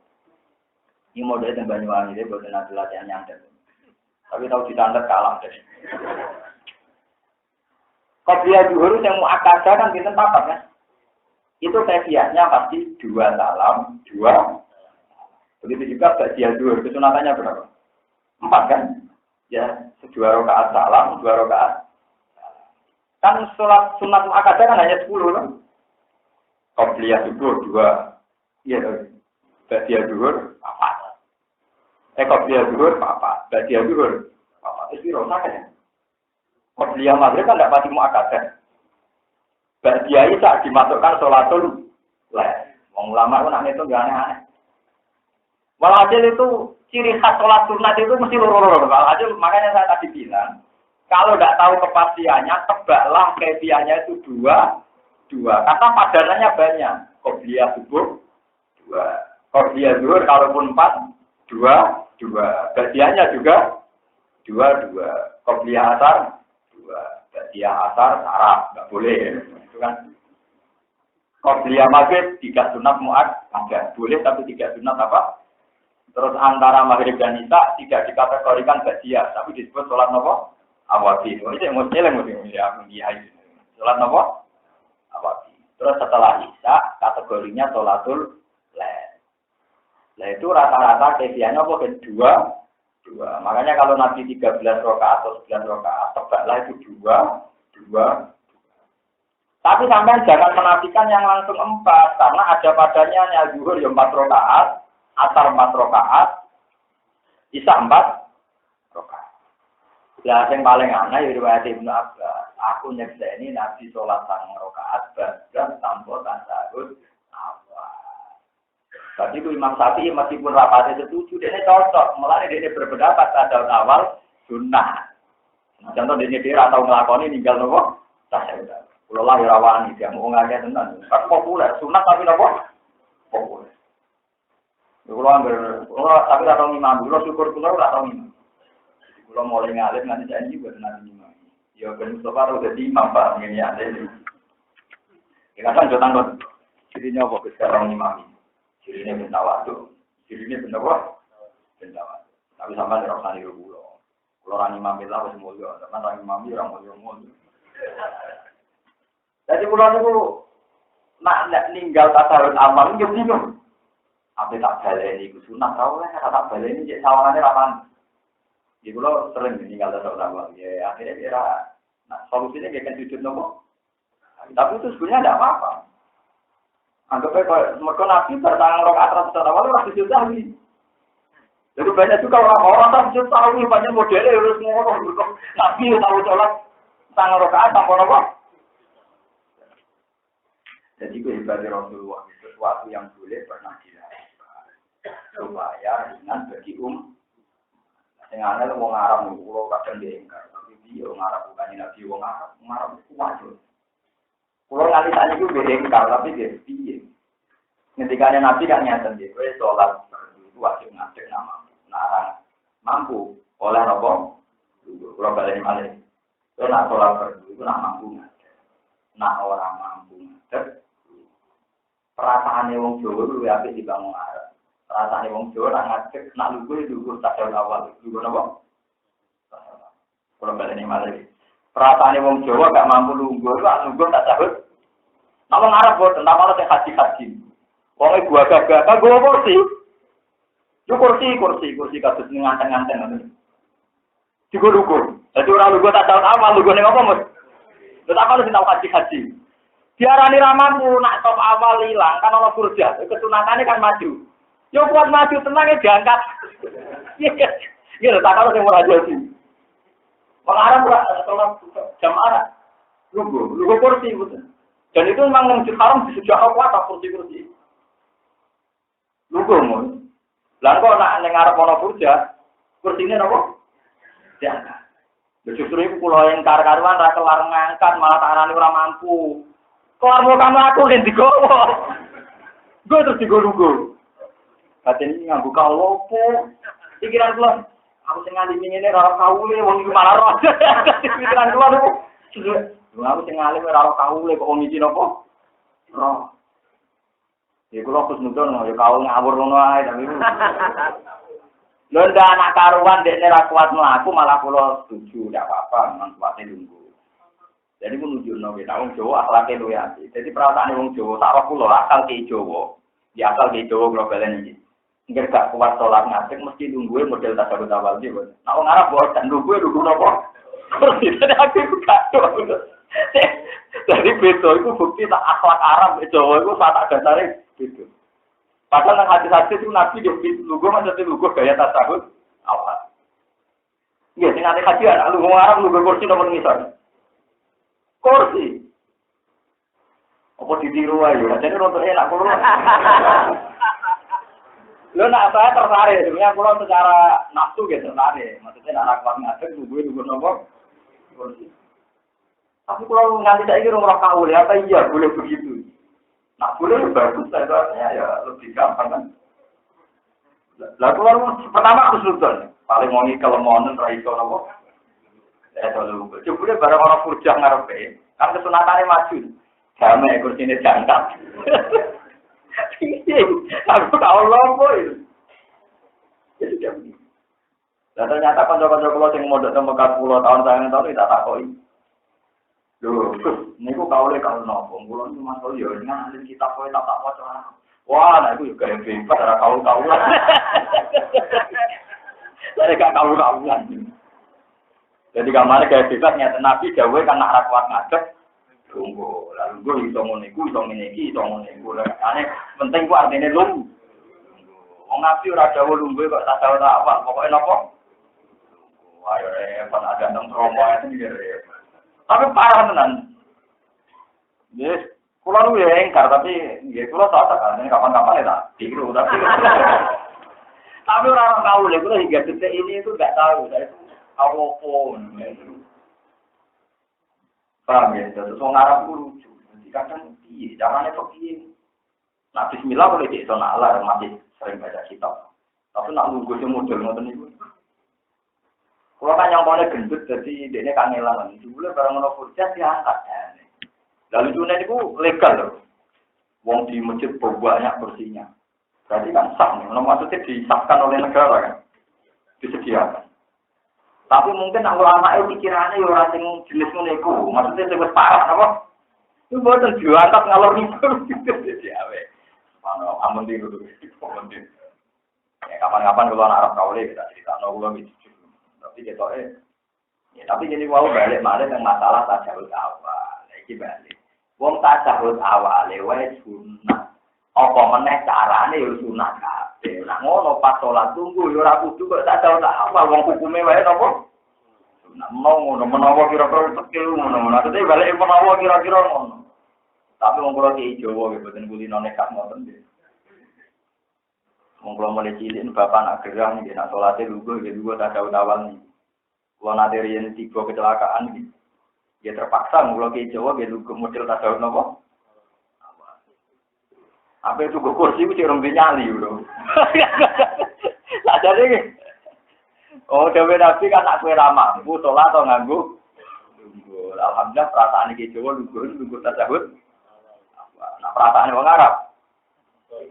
Ini modalnya yang Banyuwangi, dia buatan nanti latihan nyantet. Tapi tahu ditantet kalah deh. Qobliyah zuhur yang mau akadah kan kita tapat kan? Itu kefiatnya pasti 2 salam, 2. Begitu juga ba'diyah zuhur, kesunatannya berapa? 4 kan? Ya, 2 rakaat salam, 2 rakaat. Kan sholat sunat mu'akkadah kan hanya 10 kan? Qobliyah zuhur 2. Iya, ba'diyah zuhur 4. Qobliyah zuhur 4, ba'diyah zuhur 4. Itu rosak kan? Qobliyah maghrib kan tidak pasti mu'akkadah. Ba'diyah tak dimasukkan sholatul lail. Wong ulama ku nak itu enggak aneh-aneh. Walhasil itu ciri khas sholat sunat itu mesti loro-loro. Walhasil makanya saya tadi bilang, kalau tidak tahu kepastiannya, tebaklah kefiahnya itu 2. Kata padanannya banyak. Qobliyah subuh 2. Qobliyah zuhur kalaupun 4, 2. Ba'diyahnya juga 2. Qobliyah asar 2. Ba'diyah asar Arab enggak boleh. Kan Qobliyah maghrib 3 sunat mu'akkadah boleh tapi 3 sunat apa? Terus antara maghrib dan isya tidak dikategorikan ba'diyah tapi disebut sholat napa? Awati. Ini yang mesti aku ngiai. Sholat napa? Awati. Terus setelah isya kategorinya sholatul lail. Nah itu rata-rata kefiahnya apa? 2. Makanya kalau Nabi 13 rakaat atau 9 rakaat tebaklah itu 2. Tapi sampai jangan menafikan yang langsung 4 karena ada padanya zuhur yang 4 rakaat, asar 4 rakaat, isya 4 rakaat. Ya yang paling aneh riwayat Ibnu Abbas, aku nyekseni Nabi sholat 9 rakaat bahkan tanpa tasawuf awal. Tadi itu Imam Syafi'i meskipun rapatnya setuju, dia cocok, mulai dia berpendapat tasawuf awal sunnah. Contoh dia atau ngelakoni tinggal nopo tasawuf. Kalau lah rawani dia mau ngajak tenan. Kan populer, sunat tapi nopo? Populer. Kalau tapi ora tau imam, kalau syukur kula ora tau imam. Kalau mulai ngalir nanti janji buat nanti imam. Ya ben Mustafa udah di imam Pak ngene ya. Ya kan jotan kok. Jadinya apa sekarang imam. Jadinya minta waktu. Jadinya bener apa? Minta waktu. Tapi sampai ora usah niru kula. Kula ora imam lah wis mulya, sampeyan ora imam ora mulya. Jadi pulau itu nak ninggal tasawuf amal itu bingung. Apa tak baleni iku sunah ra oleh tak baleni cek sawangane ra pan. Iku lho sering tinggal sama ya akhirnya kira nah solusinya kayak sujud nopo. Tapi itu sebenarnya tidak apa-apa. Anggapnya kalau mereka nabi bertangan rokaat ratusan awal orang sujud lagi. Jadi banyak juga orang-orang tak sujud tahu banyak modelnya harus ngomong nabi tahu sholat tangan rokaat tanpa nopo. Jadi kehebatannya Rasulullah itu sesuatu yang boleh pernah dilakukan supaya ringan bagi Yang aneh wong Arab niku kula kadang diengkar, tapi dia wong Arab bukan nabi wong Arab itu wajib. Kula nganti sak niku diengkar tapi dia piye. Ngendikane nabi kan nyata nggih, kowe salat itu wajib ngadeg nama. Nah, mampu oleh apa? Kula baleni malih. Kowe nak salat fardu itu nak mampu ngadeg. Nak ora mampu ngadeg. Perasaane wong Jawa luwih apik dibanding wong Arab. Rasane wong Jawa nak ngadeg, nak lugu tasawuf awal. Lugu napa? Kalau baleni malih. Rasane wong Jawa gak mampu lungguh, lungguh tak sabut. Nak wong Arab boten, tak malah sing haji-haji. Wong e gua gagah, gua kursi. Yo kursi kados nganteng-nganteng ngoten. Digo-lugu. Dadi ora lungguh tak sabut awal, lungguh ning apa, Mas? Lha tak malah sing tau haji-haji. Diarani ra mampu nak top awal ilang kan ana kurja, kesunatane kan maju. Yo kuat maju tenang diangkat. Iya lho tak kalau sing ora jadi. Wong Arab ora tolong jamaah. Lugu kursi betul. Dan itu memang yang haram disediakan kuat kursi. Lugu mon. Lah kok nak ning arep ana kurja, kursine napa? Diangkat. Justru iku kula yang kar-karuan ra kelar ngangkat malah tak arani ora mampu. Kelar mau kamu aku ning digowo. Gue terus digo-lugu. Katanya ini nganggu kau lopo. Pikiran keluar. Aku tinggal di sini rara kaule. Wong itu malah roh. Pikiran keluar aku. Aku tinggal di rara kaule. Kok wong itu nopo? Roh. Ya kalau aku senudon. Ya kau ngawur lono aja. Lo ndak anak karuan. Deknya rakuat melaku. Malah kalau setuju. Tidak apa-apa. Memang kuatnya nunggu. Jadi aku nunjuk nabi. Nah wong Jawa akhlaknya lu ya. Jadi perasaan wong Jawa. Tak roh kulo. Akal ke Jawa. Di akal ke Jawa globalnya ini. Enggak gak kuat sholat ngadeg mesti nungguin model tasawuf awal dia. Nah orang Arab bosan nungguin nopo. Jadi aku gak tahu. Jadi betul itu bukti tak akhlak Arab Jawa itu tak dasarnya gitu. Padahal yang hati-hati itu nabi dia nunggu maksudnya nunggu gaya tasawuf awal. Iya, sing ate kajian lu wong Arab nunggu kursi nomor misal. Kursi. Apa ditiru ae ya? Jadi untuk enak kulo. Lo nak saya tertarik, sebenarnya pulau secara nafsu gitu tertarik. Maksudnya nak lakukan ngadeg, nunggu nopo. Tapi kalau nganti saya kira orang kau apa iya boleh begitu. Nak boleh bagus, saya ya lebih gampang kan. Lalu pertama harus nonton, paling mau kelemahan raiso nopo. Saya tahu. Coba barang orang furjah ngarepe, kan kesunatannya maju. Jamai kursinya jangkap. Aku tahu lopo itu. Jadi jam ini. Dan ternyata kanca-kanca kula sing mondok teng Mekah 10 tahun sayang tahun tidak takoki. Lho, niku kaule kau nopo? Kula niku masuk yo nang kitab kowe tak waca. Wah, nah iku yo gaya bebas ora tahu. Saya gak tahu. Jadi kamane gaya bebas nyata Nabi dawuh kan nak ra kuat ngadeg. Tunggu, lalu gue iso ngene iki. Ane penting ku artine lungguh. Wong nabi ora dawuh lungguh kok tak tahu tak apa, pokoke napa? Wah, yo repot ada nang romo itu repot. Tapi parah tenan. Yes, kula lu ya engkar tapi nggih kula tak kan kapan-kapan ya tak tiru tapi. Tapi orang tahu lho kula hingga detik ini itu enggak tahu saya itu apa. Paham ya, terus orang Arab itu lucu. Jadi kadang piye, caranya kok piye. Nah bismillah boleh di sana Allah masih sering baca kitab. Tapi nak nunggu si model ngoten niku. Kalau kan yang boleh gendut, jadi dia kangelan. Itu boleh barang ono furjah diangkat. Lalu lucunya itu legal loh. Wong di masjid banyak kursinya. Berarti kan sah nih. Maksudnya disahkan oleh negara kan. Disediakan. Tapi mungkin ulama itu pikirannya ya orang yang jenis meneku, maksudnya sebut parah, apa? Itu buatan diangkat ngalor ngidul gitu jadi awe. Mana amun di dulu, amun di Kapan-kapan kalau anak Arab kaule kita cerita kula gitu. Tapi tapi jadi mau balik malah yang masalah tasawuf awal. Iki balik. Wong tasawuf awal wae sunah. Apa meneh carane yo sunah kabeh. Lah ngono pas salat tunggu yo ora kudu kok tasawuf awal wong hukume wae napa? Sunah ngono menawa kira-kira tekil ngono. Maksudnya balik menawa kira-kira ngono. Tapi wong kula ki Jawa nggih boten kulino nekat ngoten nggih. Wong kula mulai cilik bapak nak gerah nggih nak salate lugu nggih lugu tasawuf awal niki. Kula nate riyen tiba kecelakaan nggih. Ya terpaksa kula ki Jawa nggih lugu model tasawuf napa? Apa itu kursi ku cek rombe nyali lho. Lah jare oh dewe nabi kan nak kowe ramah, ku salat to nganggo lugu. Alhamdulillah perasaan iki Jawa lugu tasawuf. Nah, perasaan orang Arab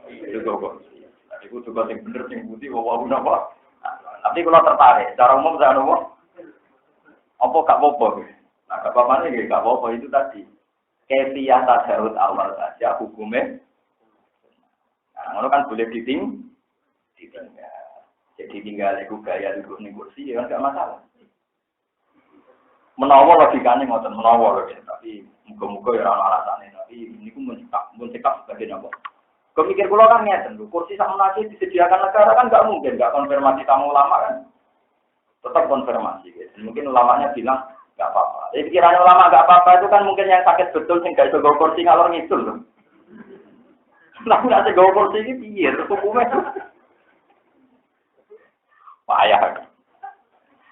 itu kok. Iku juga sing bener sing putih wae napa. Tapi kalau tertarik, secara umum saya nopo. Apa gak apa-apa. Nah, gak apa-apa nih, gak apa-apa itu tadi. Kefiyah tasawuf awal saja hukumnya. Nah, ngono kan boleh ditinggal. Jadi tinggal iku gaya duduk ning kursi ya enggak masalah. Menawa logikane ngoten menawa lho, tapi muga-muga ya ana alasane. Tapi niku mun cekap sebagai napa? Kemikir kula kan ngeten lho, kursi sak menake disediakan negara kan enggak mungkin, enggak konfirmasi sama ulama kan. Tetap konfirmasi gitu. Mungkin ulamanya bilang enggak apa-apa. Jadi pikiran ulama enggak apa-apa itu kan mungkin yang sakit betul sing gak iso go kursi ngalor ngidul lho. Lah nek sing go kursi iki piye hukume? Payah.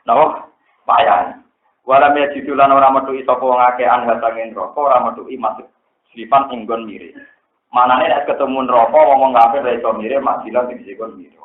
Napa? Payah. Wala me titulan ora metu sapa wong akehan watangin neraka ora metu masuk sifat inggon mirip. Manane nek ketemu neraka wong kafir ora iso mirip majilah sing dikon mirip.